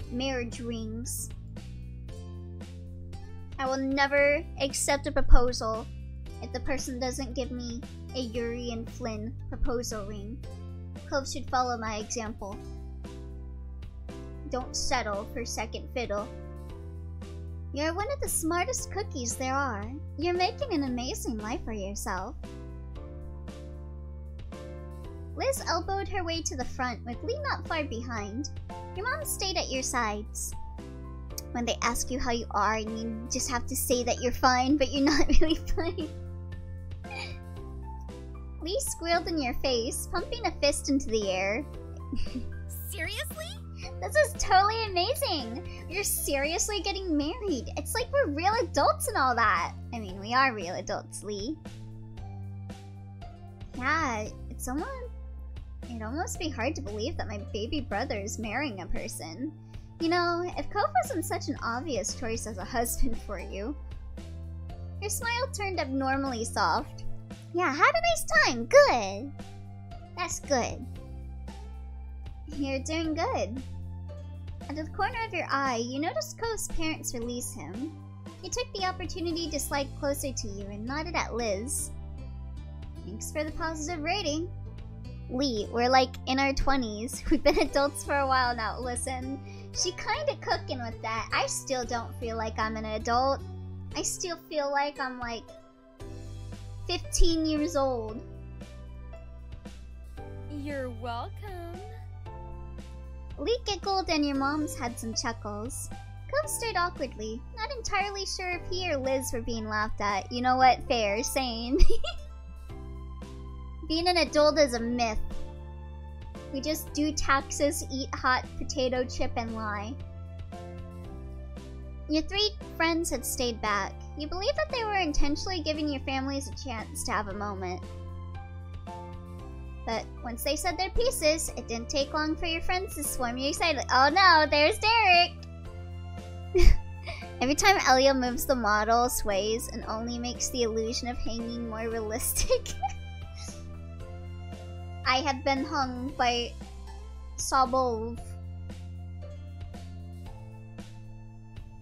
marriage rings. I will never accept a proposal if the person doesn't give me a Yuri and Flynn proposal ring. Cove should follow my example. Don't settle for second fiddle. You're one of the smartest cookies there are. You're making an amazing life for yourself. Liz elbowed her way to the front with Lee not far behind. Your mom stayed at your sides. When they ask you how you are, and you just have to say that you're fine, but you're not really fine. Lee squealed in your face, pumping a fist into the air. Seriously? This is totally amazing! You're seriously getting married. It's like we're real adults and all that. I mean, we are real adults, Lee. Yeah, it'd almost be hard to believe that my baby brother is marrying a person. You know, if Cove wasn't such an obvious choice as a husband for you. Your smile turned abnormally soft. Yeah, had a nice time. Good. That's good. You're doing good. Out of the corner of your eye, you noticed Cove's parents release him. You took the opportunity to slide closer to you and nodded at Liz. Thanks for the positive rating. Lee, we're like in our 20s. We've been adults for a while now. Listen, she kinda cooking with that. I still don't feel like I'm an adult. I still feel like I'm like 15 years old. You're welcome. Lee giggled and your moms had some chuckles. Cove stared awkwardly, not entirely sure if he or Liz were being laughed at. You know what? Fair, sane. Being an adult is a myth. We just do taxes, eat hot potato chip, and lie. Your three friends had stayed back. You believe that they were intentionally giving your families a chance to have a moment. But once they said their pieces, it didn't take long for your friends to swarm you excited. Oh no, there's Derek! Every time Elio moves, the model sways and only makes the illusion of hanging more realistic. I have been hung by Sobov.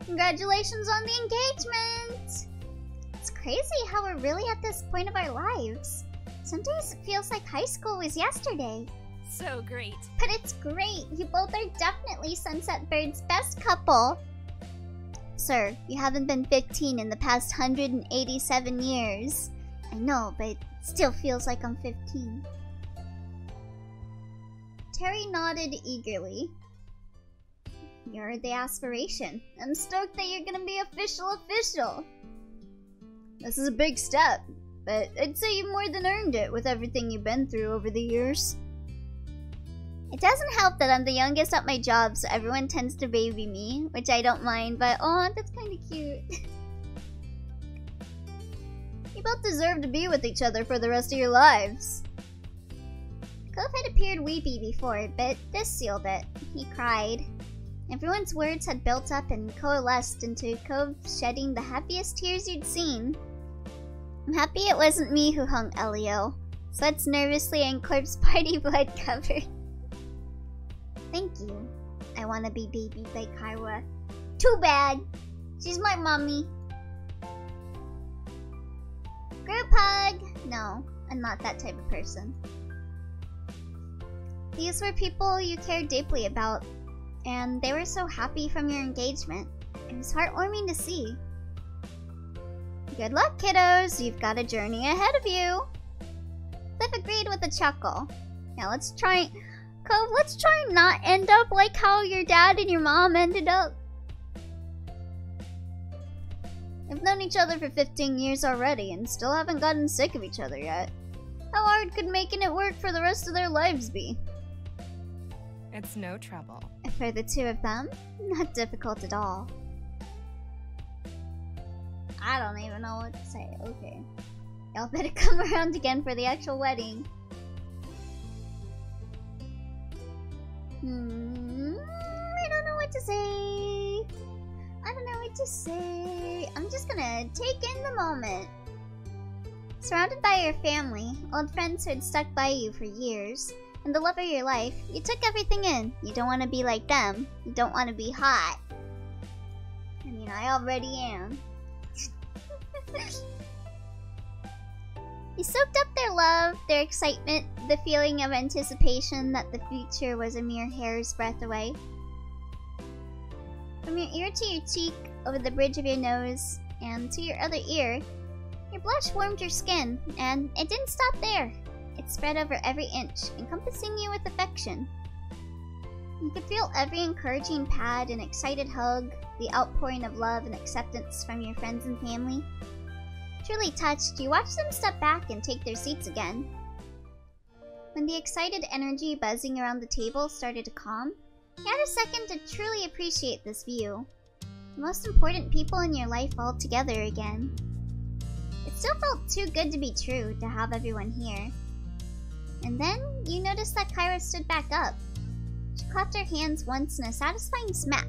Congratulations on the engagement! It's crazy how we're really at this point of our lives. Some days it feels like high school was yesterday. So great. But it's great. You both are definitely Sunset Bird's best couple. Sir, you haven't been 15 in the past 187 years. I know, but it still feels like I'm 15. Terry nodded eagerly. You're the aspiration. I'm stoked that you're gonna be official. This is a big step, but I'd say you more than earned it with everything you've been through over the years. It doesn't help that I'm the youngest at my job, so everyone tends to baby me, which I don't mind, but oh, that's kinda cute. You both deserve to be with each other for the rest of your lives. Cove had appeared weepy before, but this sealed it. He cried. Everyone's words had built up and coalesced into Cove shedding the happiest tears you'd seen. I'm happy it wasn't me who hung Elio. Sweats nervously and corpse party blood covered. Thank you. I want to be babied by Kaiwa. Too bad. She's my mommy. Group hug. No, I'm not that type of person. These were people you cared deeply about, and they were so happy from your engagement. It was heartwarming to see. Good luck, kiddos. You've got a journey ahead of you. Cliff agreed with a chuckle. Now let's try. Cove, let's try and not end up like how your dad and your mom ended up. We've known each other for 15 years already and still haven't gotten sick of each other yet. How hard could making it work for the rest of their lives be? It's no trouble. For the two of them, not difficult at all. I don't even know what to say. Okay. Y'all better come around again for the actual wedding. I don't know what to say. I don't know what to say. I'm just gonna take in the moment. Surrounded by your family, old friends who had stuck by you for years, and the love of your life, you took everything in. You don't want to be like them. You don't want to be hot. I mean, I already am. You soaked up their love, their excitement, the feeling of anticipation that the future was a mere hair's breadth away. From your ear to your cheek, over the bridge of your nose, and to your other ear, your blush warmed your skin, and it didn't stop there. It spread over every inch, encompassing you with affection. You could feel every encouraging pat and excited hug, the outpouring of love and acceptance from your friends and family. Truly touched, you watched them step back and take their seats again. When the excited energy buzzing around the table started to calm, you had a second to truly appreciate this view. The most important people in your life all together again. It still felt too good to be true to have everyone here. And then, you noticed that Kyra stood back up. She clapped her hands once in a satisfying smack.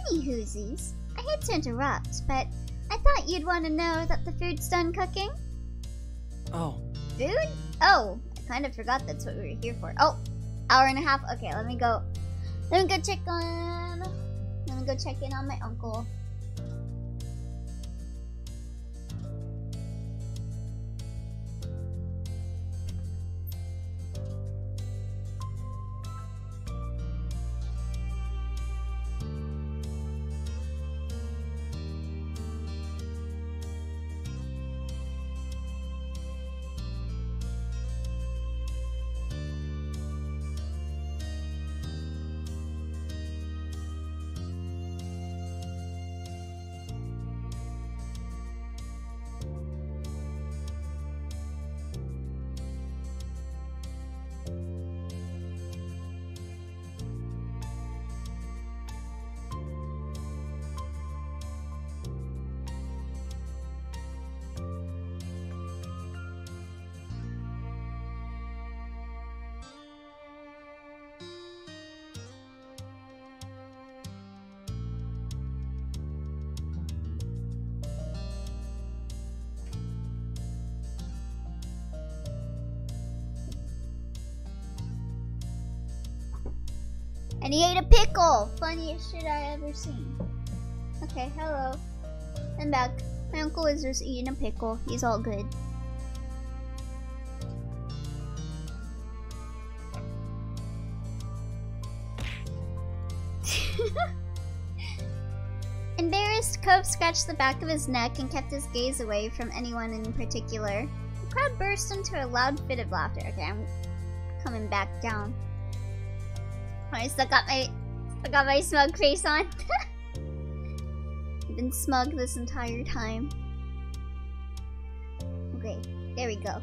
Anywhoosies, I hate to interrupt, but I thought you'd want to know that the food's done cooking. Oh. Food? Oh, I kind of forgot that's what we were here for. Oh, hour and a half. Okay, let me go check in on my uncle. And he ate a pickle! Funniest shit I ever seen. Okay, hello. I'm back. My uncle is just eating a pickle. He's all good. Embarrassed, Cove scratched the back of his neck and kept his gaze away from anyone in particular. The crowd burst into a loud fit of laughter. Okay, I'm coming back down. I still got my smug face on. I've been smug this entire time. Okay, there we go.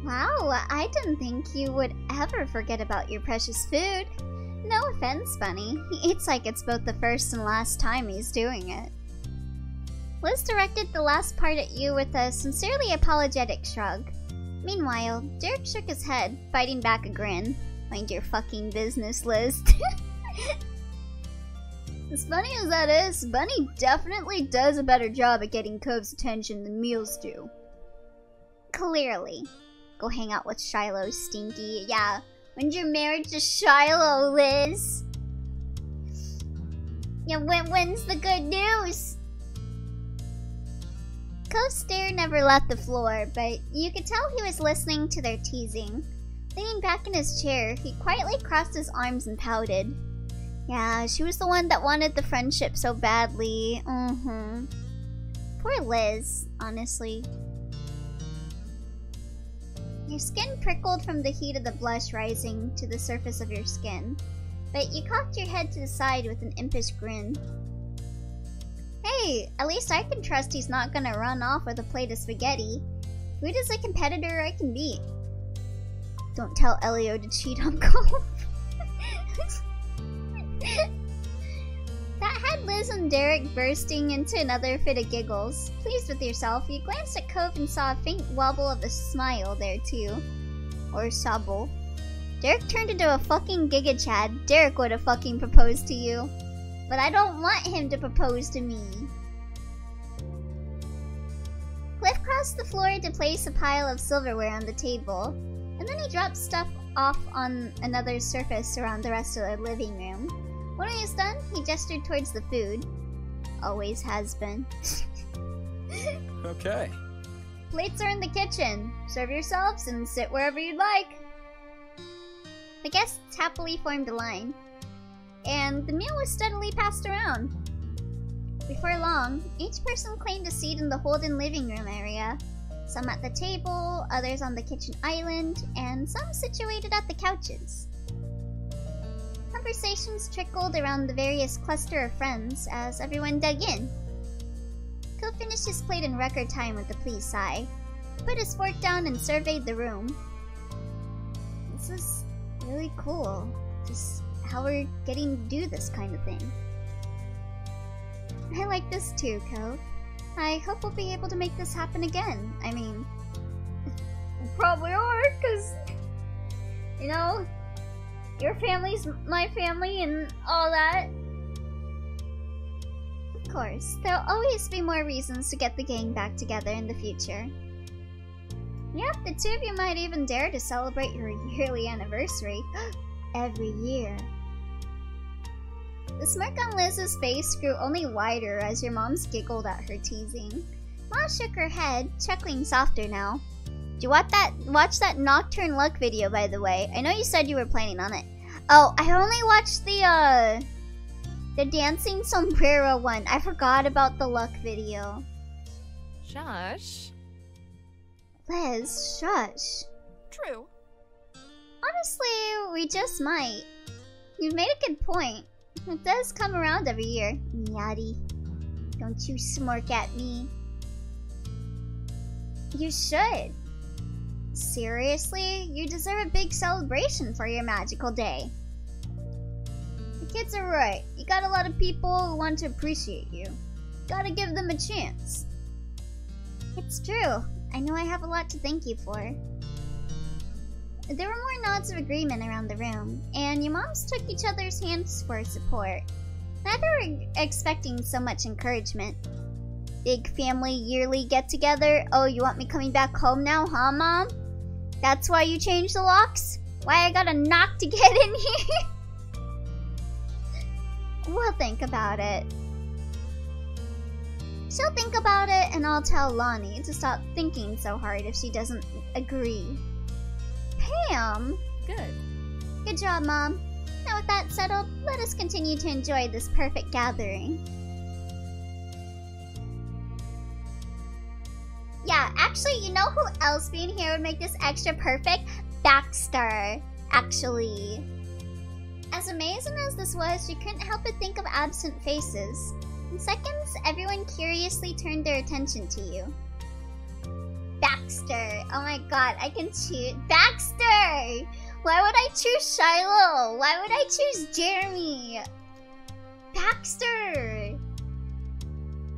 Wow, I didn't think you would ever forget about your precious food. No offense, Bunny. He eats like it's both the first and last time he's doing it. Liz directed the last part at you with a sincerely apologetic shrug. Meanwhile, Derek shook his head, fighting back a grin. Mind your fucking business, Liz. As funny as that is, Bunny definitely does a better job at getting Cove's attention than meals do. Clearly. Go hang out with Shiloh, Stinky. Yeah, when's your marriage to Shiloh, Liz? Yeah, when's the good news? Cove's stare never left the floor, but you could tell he was listening to their teasing. Leaning back in his chair, he quietly crossed his arms and pouted. Yeah, she was the one that wanted the friendship so badly. Poor Liz, honestly. Your skin prickled from the heat of the blush rising to the surface of your skin, but you cocked your head to the side with an impish grin. Hey, at least I can trust he's not gonna run off with a plate of spaghetti. Food is a competitor I can beat. Don't tell Elio to cheat on Cove. That had Liz and Derek bursting into another fit of giggles. Pleased with yourself, you glanced at Cove and saw a faint wobble of a smile there too. Or sobble. Derek turned into a fucking Giga Chad. Derek would have fucking proposed to you. But I don't want him to propose to me. Cliff crossed the floor to place a pile of silverware on the table, and then he dropped stuff off on another surface around the rest of the living room. When he was done, he gestured towards the food. Always has been. Okay. Plates are in the kitchen. Serve yourselves and sit wherever you'd like. The guests happily formed a line, and the meal was steadily passed around. Before long, each person claimed a seat in the Holden living room area. Some at the table, others on the kitchen island, and some situated at the couches. Conversations trickled around the various cluster of friends as everyone dug in. Cove finished his plate in record time with a pleased sigh, put his fork down and surveyed the room. This is really cool, just how we're getting to do this kind of thing. I like this too, Cove. I hope we'll be able to make this happen again. I mean, we probably are, because, you know, your family's my family and all that. Of course, there'll always be more reasons to get the gang back together in the future. Yep, the two of you might even dare to celebrate your yearly anniversary. Every year. The smirk on Liz's face grew only wider as your moms giggled at her teasing. Ma shook her head, chuckling softer now. Did you watch that Nocturne Luck video, by the way? I know you said you were planning on it. Oh, I only watched the dancing sombrero one. I forgot about the Luck video. Shush. Liz, shush. True. Honestly, we just might. You've made a good point. It does come around every year. Nyadi. Don't you smirk at me. You should. Seriously, you deserve a big celebration for your magical day. The kids are right. You got a lot of people who want to appreciate you. Gotta give them a chance. It's true. I know I have a lot to thank you for. There were more nods of agreement around the room, and your moms took each other's hands for support. Neither were expecting so much encouragement. Big family yearly get-together? Oh, you want me coming back home now, huh, Mom? That's why you changed the locks? Why I gotta knock to get in here? We'll think about it. She'll think about it, and I'll tell Lonnie to stop thinking so hard if she doesn't agree. Pam! Good. Good job, Mom. Now with that settled, let us continue to enjoy this perfect gathering. Yeah, actually, you know who else being here would make this extra perfect? Baxter, actually. As amazing as this was, she couldn't help but think of absent faces. In seconds, everyone curiously turned their attention to you. Baxter. Oh my god, I can choose. Baxter! Why would I choose Shiloh? Why would I choose Jeremy? Baxter!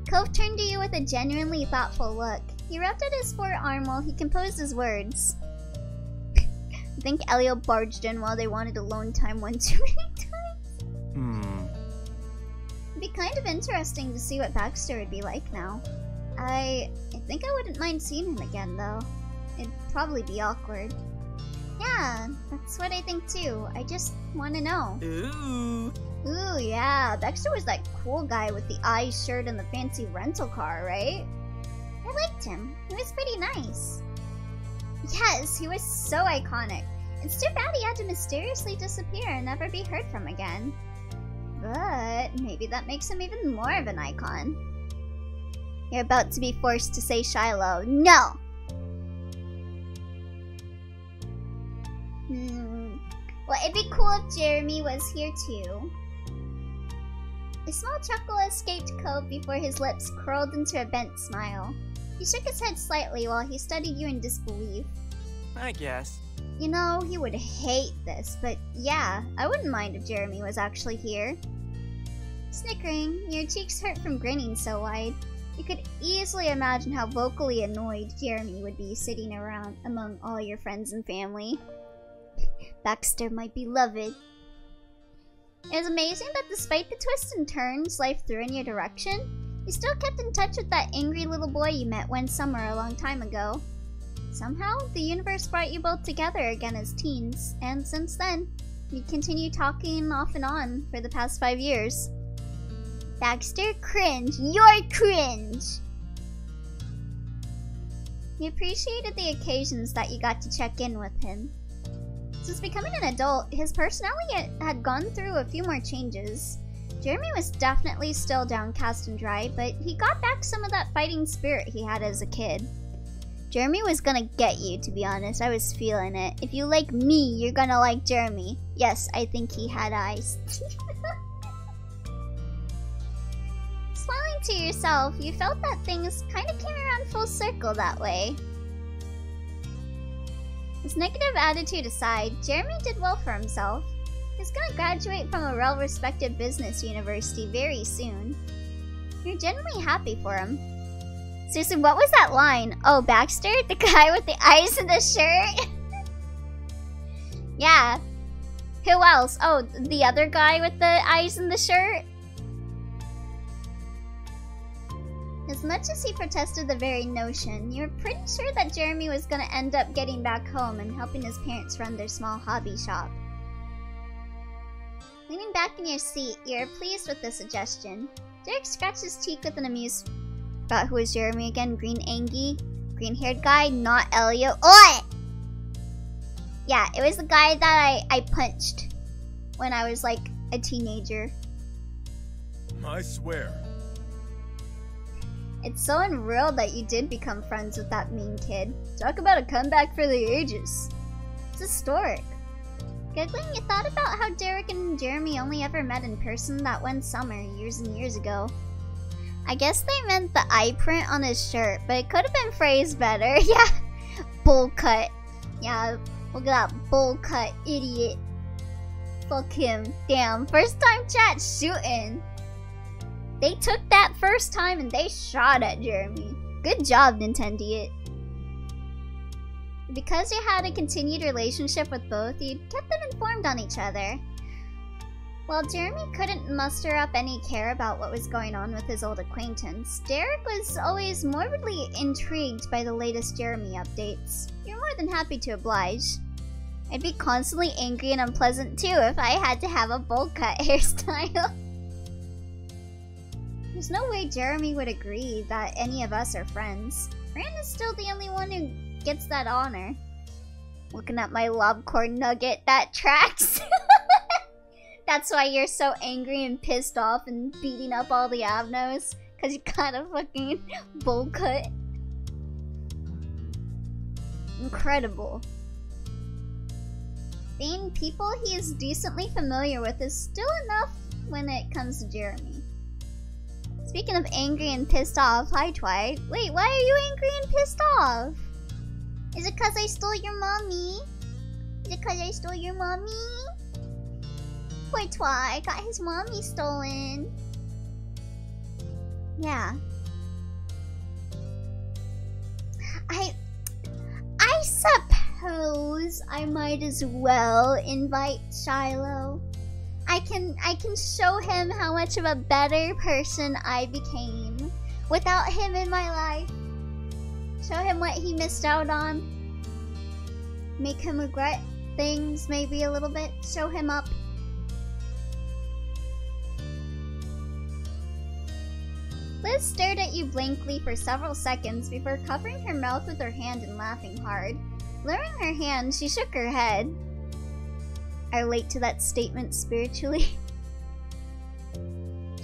Cove turned to you with a genuinely thoughtful look. He rubbed at his forearm while he composed his words. I think Elio barged in while they wanted alone time one too many times. It'd be kind of interesting to see what Baxter would be like now. I think I wouldn't mind seeing him again, though. It'd probably be awkward. Yeah, that's what I think too. I just want to know. Ooh. Ooh, yeah. Baxter was that cool guy with the eyes shirt and the fancy rental car, right? I liked him. He was pretty nice. Yes, he was so iconic. It's too bad he had to mysteriously disappear and never be heard from again. But maybe that makes him even more of an icon. You're about to be forced to say Shiloh. No! Well, it'd be cool if Jeremy was here too. A small chuckle escaped Cove before his lips curled into a bent smile. He shook his head slightly while he studied you in disbelief. I guess. You know, he would hate this, but yeah, I wouldn't mind if Jeremy was actually here. Snickering, your cheeks hurt from grinning so wide. You could easily imagine how vocally annoyed Jeremy would be sitting around among all your friends and family. Baxter, my beloved. It was amazing that despite the twists and turns life threw in your direction, you still kept in touch with that angry little boy you met one summer a long time ago. Somehow, the universe brought you both together again as teens, and since then, you continue talking off and on for the past 5 years. Baxter, cringe. You're cringe! You appreciated the occasions that you got to check in with him. Since becoming an adult, his personality had gone through a few more changes. Jeremy was definitely still downcast and dry, but he got back some of that fighting spirit he had as a kid. Jeremy was gonna get you, to be honest. I was feeling it. If you like me, you're gonna like Jeremy. Yes, I think he had eyes. Smiling to yourself, you felt that things kind of came around full circle that way. His negative attitude aside, Jeremy did well for himself. He's gonna graduate from a well-respected business university very soon. You're genuinely happy for him. Seriously, what was that line? Oh, Baxter? The guy with the eyes in the shirt? Yeah. Who else? Oh, the other guy with the eyes in the shirt? As much as he protested the very notion, you were pretty sure that Jeremy was gonna end up getting back home and helping his parents run their small hobby shop. Leaning back in your seat, you are pleased with the suggestion. Derek scratched his cheek with an amused... But who was Jeremy again? Green Angie? Green-haired guy? Not Elio. Oi! Yeah, it was the guy that I punched when I was like a teenager. I swear. It's so unreal that you did become friends with that mean kid. Talk about a comeback for the ages. It's historic. Giggling, you thought about how Derek and Jeremy only ever met in person that one summer, years and years ago. I guess they meant the eye print on his shirt, but it could have been phrased better. Yeah, bowl cut. Yeah, look at that bowl cut, idiot. Fuck him. Damn, first time chat shooting. They took that first time and they shot at Jeremy. Good job, Nintendo. Because you had a continued relationship with both, you kept them informed on each other. While Jeremy couldn't muster up any care about what was going on with his old acquaintance, Derek was always morbidly intrigued by the latest Jeremy updates. You're more than happy to oblige. I'd be constantly angry and unpleasant too if I had to have a bowl cut hairstyle. There's no way Jeremy would agree that any of us are friends. Fran is still the only one who gets that honor. Looking at my lobcore nugget, that tracks. That's why you're so angry and pissed off and beating up all the Avnos. Cause you got a fucking bowl cut. Incredible. Being people he is decently familiar with is still enough when it comes to Jeremy. Speaking of angry and pissed off, hi Twilight. Wait, why are you angry and pissed off? Is it cause I stole your mommy? Is it cause I stole your mommy? Poor Twi got his mommy stolen. Yeah. I suppose I might as well invite Shiloh. I can show him how much of a better person I became without him in my life. Show him what he missed out on. Make him regret things maybe a little bit. Show him up. Liz stared at you blankly for several seconds before covering her mouth with her hand and laughing hard. Lowering her hand, she shook her head. I relate to that statement spiritually.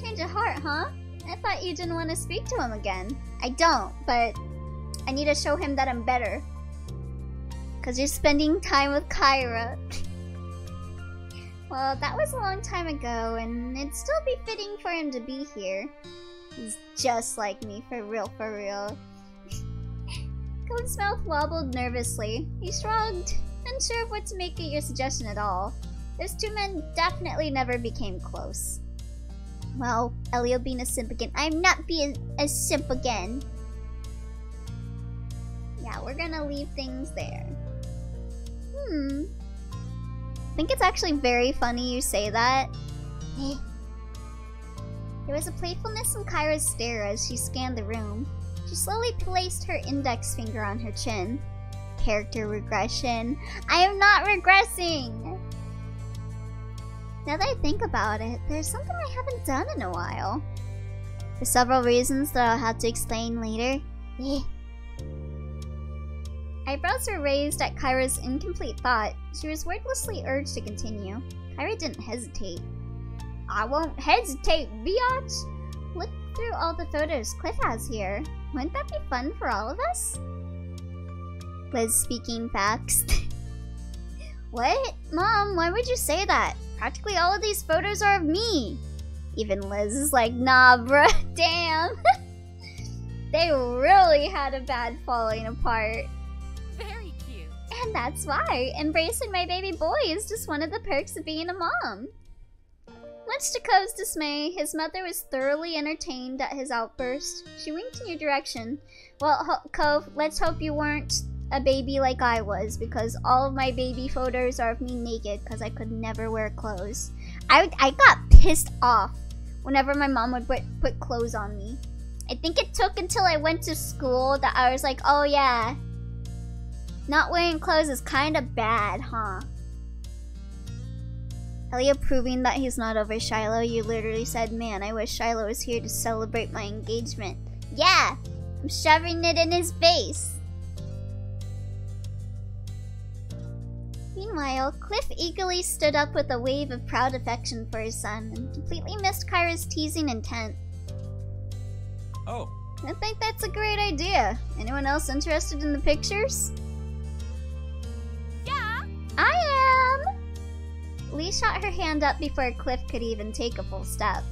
Change of heart, huh? I thought you didn't want to speak to him again. I don't, but I need to show him that I'm better. Cause you're spending time with Kyra. Well, that was a long time ago, and it'd still be fitting for him to be here. He's just like me, for real, for real. Cove's mouth wobbled nervously. He shrugged, unsure of what to make of your suggestion at all. Those two men definitely never became close. Well, Elio being a simp again. I'm not being a simp again. Yeah, we're gonna leave things there. I think it's actually very funny you say that. There was a playfulness in Kyra's stare as she scanned the room. She slowly placed her index finger on her chin. Character regression. I am not regressing! Now that I think about it, there's something I haven't done in a while. For several reasons that I'll have to explain later. Eyebrows were raised at Kyra's incomplete thought. She was wordlessly urged to continue. Kyra didn't hesitate. I won't hesitate, biatch! Look through all the photos Cliff has here. Wouldn't that be fun for all of us? Liz speaking facts. What? Mom, why would you say that? Practically all of these photos are of me. Even Liz is like, nah, bruh, damn. They really had a bad falling apart. Very cute. And that's why embracing my baby boy is just one of the perks of being a mom. Much to Cove's dismay, his mother was thoroughly entertained at his outburst. She winked in your direction. Well, Cove, let's hope you weren't a baby like I was, because all of my baby photos are of me naked because I could never wear clothes. I got pissed off whenever my mom would put clothes on me. I think it took until I went to school that I was like, oh yeah, not wearing clothes is kind of bad, huh? Elliot proving that he's not over Shiloh, you literally said, man, I wish Shiloh was here to celebrate my engagement. Yeah, I'm shoving it in his face. Meanwhile, Cliff eagerly stood up with a wave of proud affection for his son and completely missed Kyra's teasing intent. Oh. I think that's a great idea. Anyone else interested in the pictures? Yeah! I am! Lee shot her hand up before Cliff could even take a full step.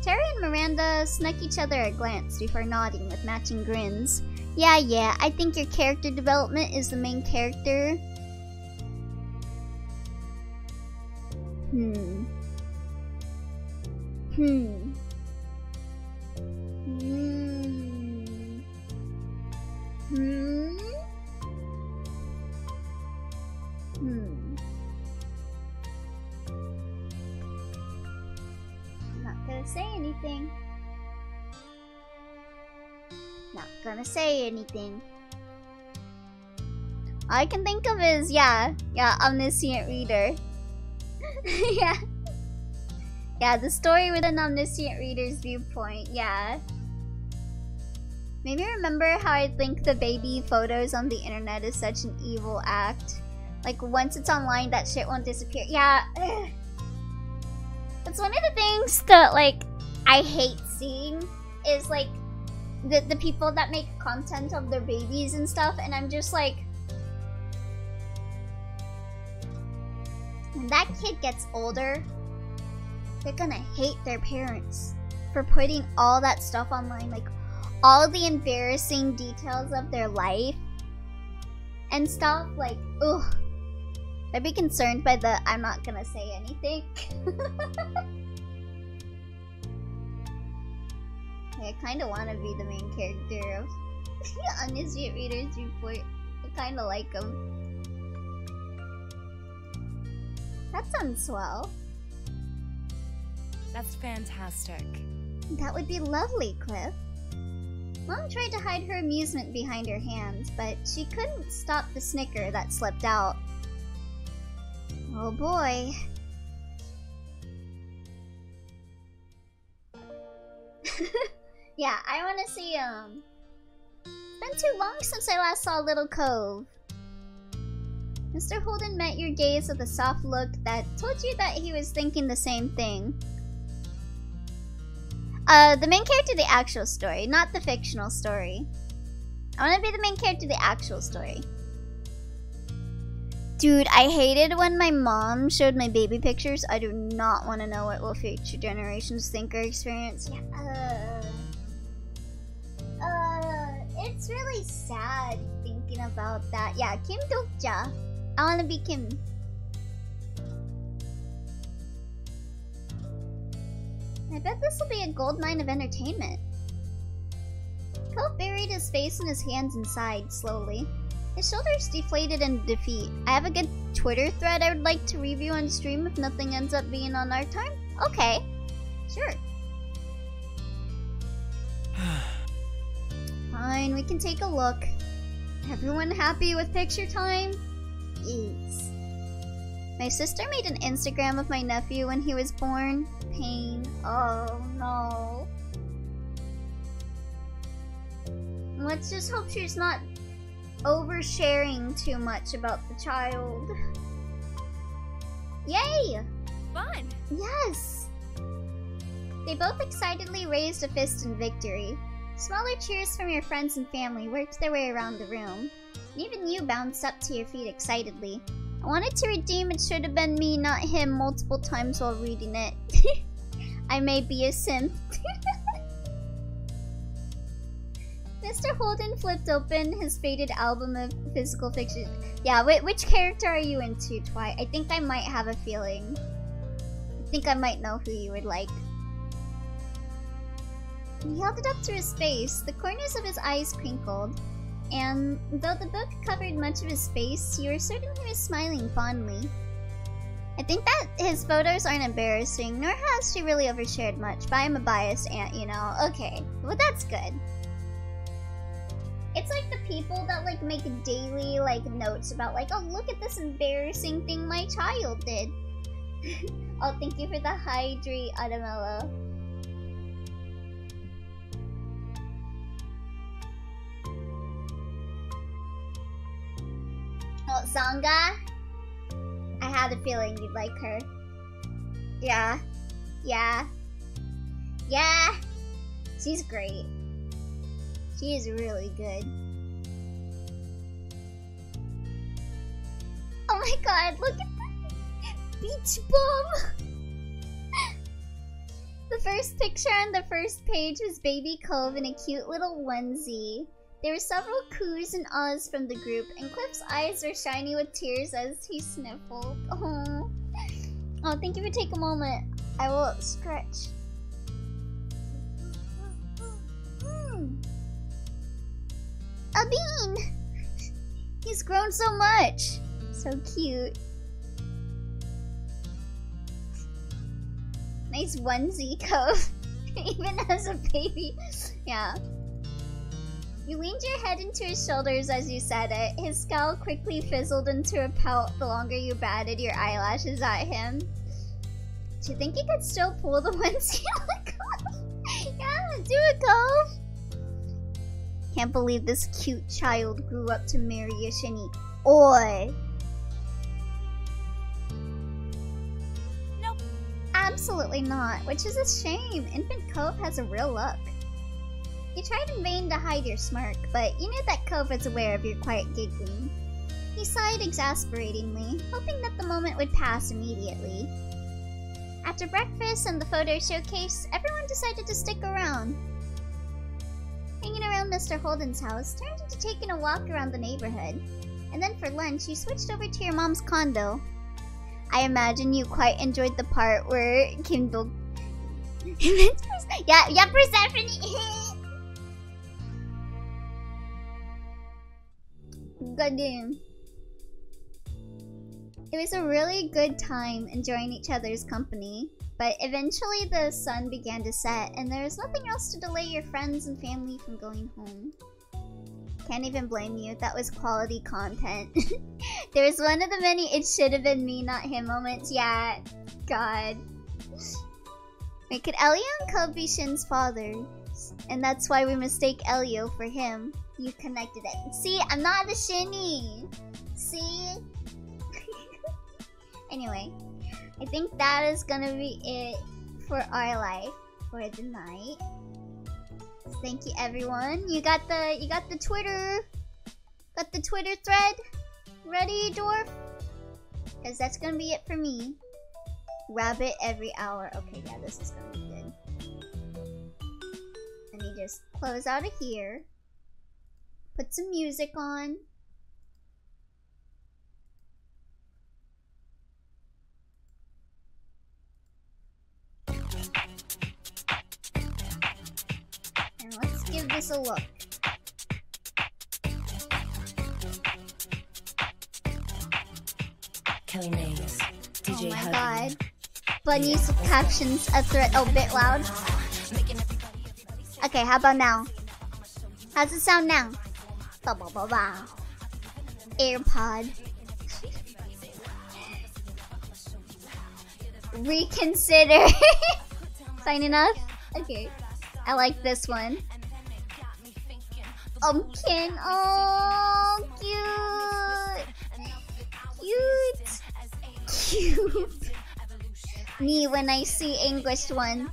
Terry and Miranda snuck each other a glance before nodding with matching grins. Yeah, I think your character development is the main character. Not gonna say anything. Not gonna say anything. All I can think of is, yeah, omniscient reader. Yeah, the story with an omniscient reader's viewpoint, yeah. Maybe remember how I think the baby photos on the internet is such an evil act. Like, once it's online, that shit won't disappear. Yeah. That's one of the things that, like, I hate seeing is, like, the people that make content of their babies and stuff, and I'm just like, when that kid gets older, they're gonna hate their parents for putting all that stuff online, like all the embarrassing details of their life and stuff, like, ugh. I'd be concerned by the I'm not gonna say anything. I kinda wanna be the main character of Omniscient Reader's Report. I kinda like him. That sounds swell. That's fantastic. That would be lovely, Cliff. Mom tried to hide her amusement behind her hand, but she couldn't stop the snicker that slipped out. Oh boy. Yeah, I wanna see, It's been too long since I last saw Little Cove. Mr. Holden met your gaze with a soft look that told you that he was thinking the same thing. The main character of the actual story, not the fictional story. I want to be the main character of the actual story. Dude, I hated when my mom showed my baby pictures. I do not want to know what will future generations think or experience. It's really sad thinking about that. Yeah, Kim Dokja. I want to be Kim. I bet this will be a goldmine of entertainment. Cove buried his face in his hands and sighed slowly. His shoulders deflated in defeat. I have a good Twitter thread I would like to review on stream if nothing ends up being on our time. Okay, sure. Fine, we can take a look. Everyone happy with picture time? Yes. My sister made an Instagram of my nephew when he was born. Pain. Oh no. Let's just hope she's not oversharing too much about the child. Yay! Fun! Yes! They both excitedly raised a fist in victory. Smaller cheers from your friends and family worked their way around the room. And even you bounced up to your feet excitedly. I wanted to redeem it should have been me, not him, multiple times while reading it. I may be a simp. Mr. Holden flipped open his faded album of physical fiction. Yeah, which character are you into, Twi? I think I might have a feeling. I think I might know who you would like. He held it up to his face. The corners of his eyes crinkled. And though the book covered much of his face, you were certain he was smiling fondly. I think that his photos aren't embarrassing, nor has she really overshared much, but I'm a biased aunt, you know. Okay, well that's good. It's like the people that like make daily like notes about like, oh look at this embarrassing thing my child did. Oh, thank you for the hydrate, Adamello. Oh, Zanga? I had a feeling you'd like her. Yeah. Yeah. Yeah! She's great. She is really good. Oh my god, look at that! Beach bum! The first picture on the first page was baby Cove in a cute little onesie. There were several coos and ahs from the group, and Cliff's eyes were shiny with tears as he sniffled. Oh, oh, thank you for taking a moment. I will stretch. A bean! He's grown so much. So cute. Nice onesie, Cove. Even as a baby. Yeah. You leaned your head into his shoulders as you said it. His scowl quickly fizzled into a pout the longer you batted your eyelashes at him. Do you think you could still pull the onesie on Cove? Yeah, do it, Cove! Can't believe this cute child grew up to marry a Shini. Oi! Nope. Absolutely not, which is a shame. Infant Cove has a real look. You tried in vain to hide your smirk, but you knew that Cove was aware of your quiet giggling. He sighed exasperatingly, hoping that the moment would pass immediately. After breakfast and the photo showcase, everyone decided to stick around. Hanging around Mr. Holden's house turned into taking a walk around the neighborhood. And then for lunch, you switched over to your mom's condo. I imagine you quite enjoyed the part where Kindle... yeah, Persephone! Goddamn. It was a really good time enjoying each other's company, but eventually the sun began to set and there was nothing else to delay your friends and family from going home. Can't even blame you, that was quality content. There was one of the many it should have been me, not him moments. Yeah, God. Wait, could Elio and Cove be Shin's father? And that's why we mistake Elio for him. You connected it. See, I'm not a Shinny. See? Anyway, I think that is gonna be it for our life. for the night. Thank you, everyone. You got the Twitter thread ready, Dwarf? Cause that's gonna be it for me. Rabbit every hour. Okay, yeah, this is gonna be good. Let me just close out of here. Put some music on. And let's give this a look. Kelly Mays, DJ Oh my Huggy. god. Bunny's captions a threat. Oh, bit loud. Okay, how about now? How's it sound now? Ba ba ba ba. AirPod. Reconsider. Fine enough? Okay. I like this one. Ken. Oh, cute. Cute. Me when I see English one.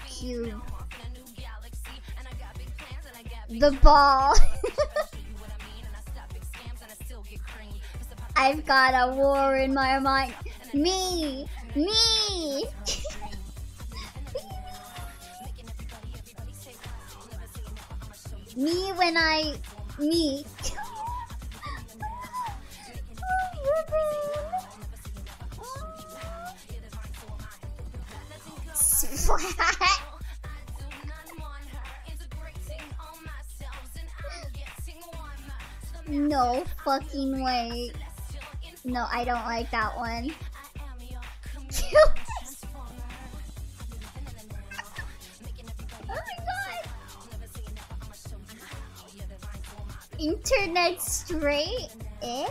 Cute. The ball. I've got a war in my mind. Me. Me when I me. No fucking way. No, I don't like that one. Oh my god. Internet straight? Eh?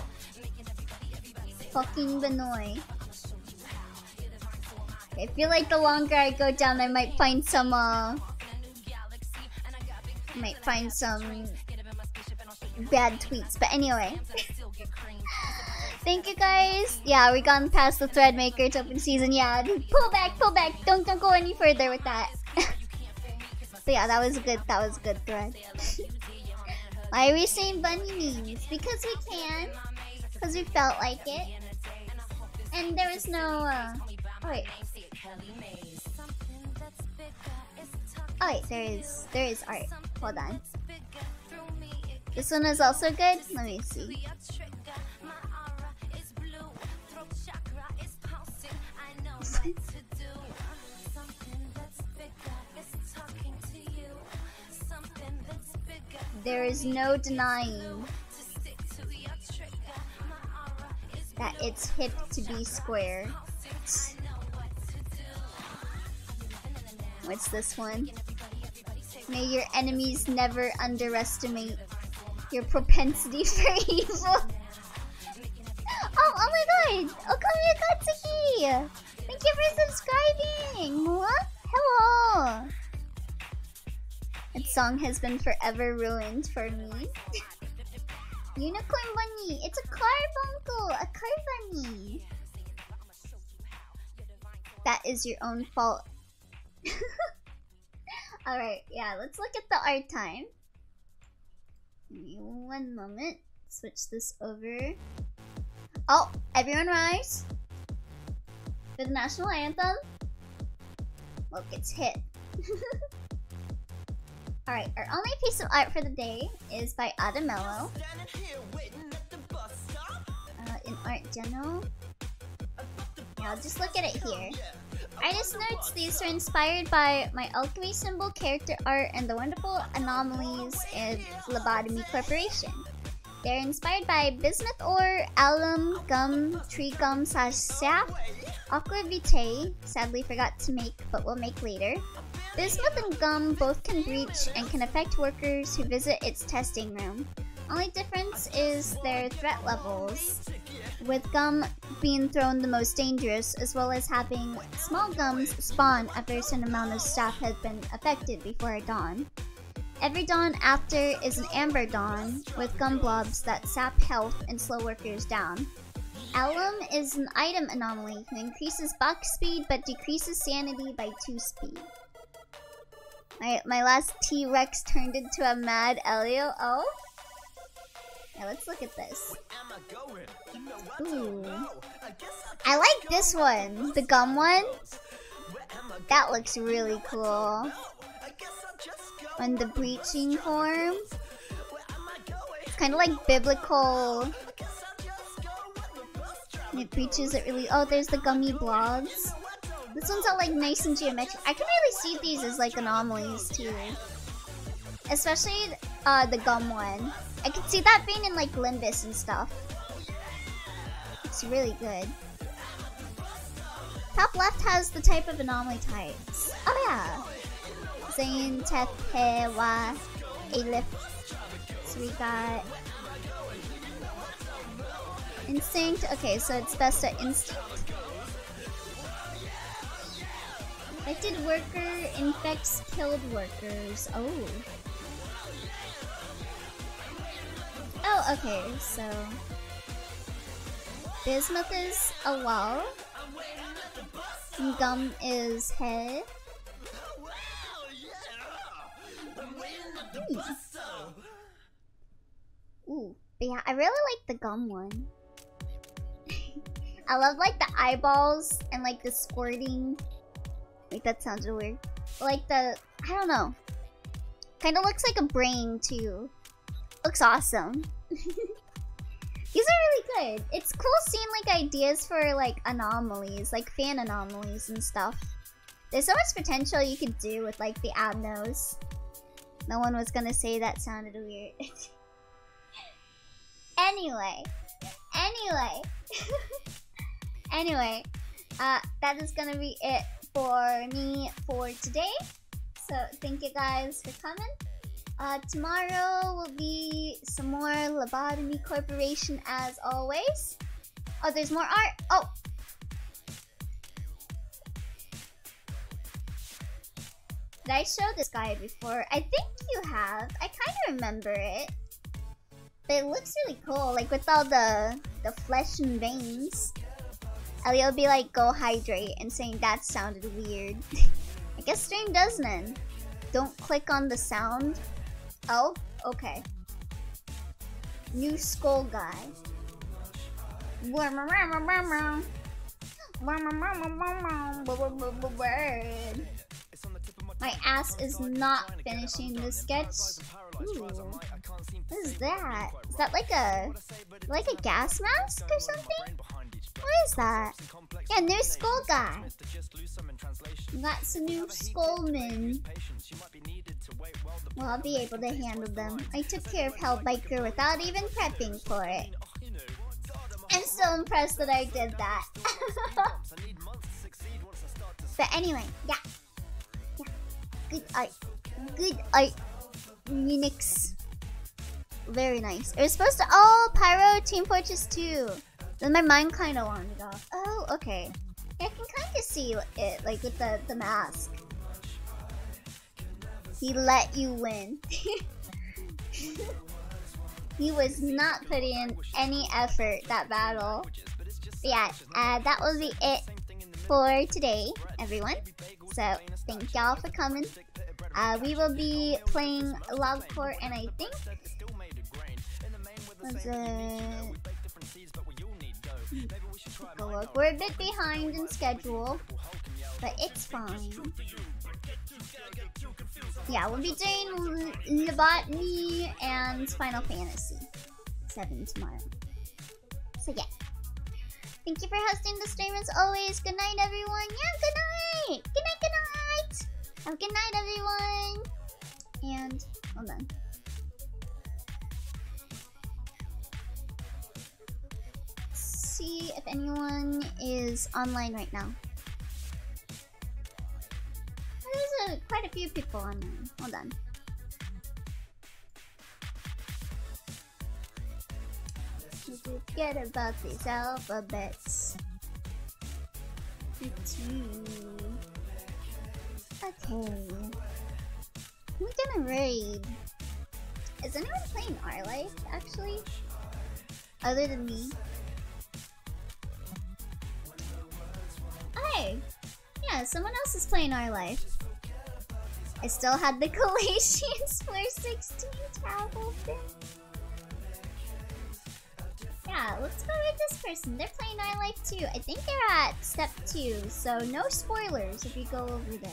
Fucking Benoy. I feel like the longer I go down, I might find some, bad tweets. But anyway. Thank you guys. Yeah, we gone past the thread maker. It's open season. Yeah, pull back. Don't go any further with that. But yeah, that was a good thread. Why are we saying bunny memes? Because we can. Because we felt like it. And there was no, oh wait. Oh wait, there is art. Hold on. This one is also good? Let me see. There is no denying that it's hip to be square. What's this one? May your enemies never underestimate your propensity for evil. Oh my god! Okami Katsuki! Thank you for subscribing! What? Hello! That song has been forever ruined for me. Unicorn bunny! It's a carbuncle! A car bunny! That is your own fault. Alright, yeah, let's look at the art time. Give me 1 moment. Switch this over. Oh, everyone rise for the national anthem. Look, it's hit. Alright, our only piece of art for the day is by Adamello. In art general. Yeah, I'll just look at it here. Artist notes these are inspired by my alchemy symbol character art and the wonderful anomalies in Phlebotomy Corporation. They're inspired by bismuth ore, alum, gum, tree gum / sap, aqua vitae, sadly forgot to make but will make later. Bismuth and gum both can breach and can affect workers who visit its testing room. Only difference is their threat levels, with gum being thrown the most dangerous, as well as having small gums spawn after a certain amount of staff has been affected before a dawn. Every dawn after is an amber dawn, with gum blobs that sap health and slow workers down. Alum is an item anomaly who increases box speed but decreases sanity by 2 speed. My last T-Rex turned into a mad Elio. Oh? Yeah, let's look at this. Ooh. I like this one. The gum one. That looks really cool. On the breaching form. It's kind of like biblical. And it breaches it really. Oh, there's the gummy blobs. This one's all like nice and geometric. I can really see these as like anomalies too. Especially the gum one. I can see that being in like Limbus and stuff. It's really good. Top left has the type of anomaly types. Oh yeah. Zane, Teth, He, Wa, Alif. So we got Instinct. Okay, so it's best at Instinct. Infected worker infects killed workers. Oh. Oh, okay, so Bismuth is a wall. Gum is head. Ooh, but yeah, I really like the gum one. I love like the eyeballs and like the squirting. Like that sounds weird. Like the, I don't know. Kind of looks like a brain too. Looks awesome. These are really good. It's cool seeing like ideas for like anomalies, like fan anomalies and stuff. There's so much potential you could do with like the Abnos. No one was gonna say that sounded weird. Anyway. Anyway, that is gonna be it for me for today. So thank you guys for coming. Tomorrow will be some more Lobotomy Corporation as always. Oh, there's more art. Oh! Did I show this guy before? I think you have. I kind of remember it. But it looks really cool, like with all the flesh and veins. Elio will be like, go hydrate, and saying that sounded weird. I guess stream does then. Don't click on the sound. Oh, okay. New skull guy. My ass is not finishing the sketch. Ooh. What is that? Is that like a gas mask or something? What is that? Yeah, new skull guy. That's a new skullman. Well, I'll be able to handle them. I took care of Hellbiker without even prepping for it. I'm so impressed that I did that. But anyway, yeah. Good art. Good art. Unix. Very nice. It was supposed to. Oh, Pyro Team Fortress 2. Then my mind kind of wandered off. Oh, okay. I can kind of see it, like with the mask. He let you win. He was not putting in any effort that battle. But yeah, that will be it for today, everyone. So thank y'all for coming. We will be playing Logport, and I think we're a bit behind in schedule, but it's fine. Yeah, we'll be doing Lobotomy and Final Fantasy 7 tomorrow. So yeah. Thank you for hosting the stream as always. Good night, everyone. Yeah, good night. Good night, good night. Have a good night, everyone. And, hold on. Let's see if anyone is online right now. There's quite a few people online. Hold on. Forget about these alphabets. Okay. Who's gonna raid? Is anyone playing our life, actually? Other than me? Hey! Yeah, someone else is playing our life. I still had the Galatians for 16 travel thing. Yeah, let's go with this person. They're playing our life too. I think they're at step 2, so no spoilers if you go over there.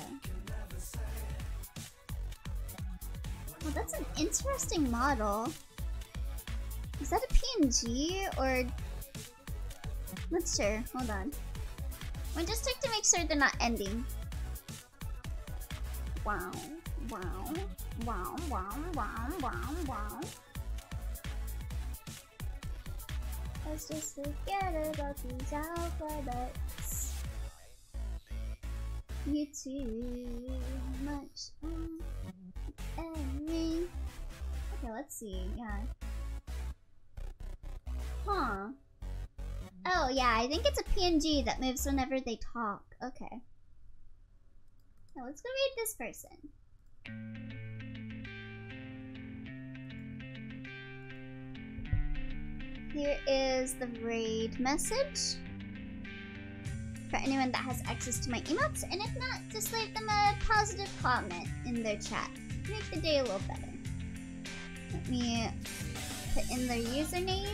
Well, that's an interesting model. Is that a PNG or... Not sure. Hold on. I just check to make sure they're not ending. Wow. Wow. Wow. Wow. Wow. Wow. Wow. Let's just forget about these alphabets. You too much. Okay, let's see. Yeah. Huh. Oh, yeah, I think it's a PNG that moves whenever they talk. Okay. Now let's go read this person. Here is the raid message. For anyone that has access to my emotes, and if not, just leave them a positive comment in their chat. Make the day a little better. Let me put in their username.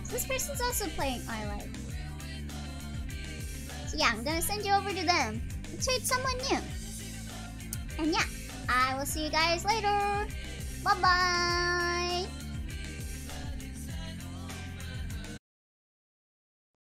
So this person's also playing our life. So yeah, I'm gonna send you over to them. Let's raid someone new. And yeah, I will see you guys later. Bye bye.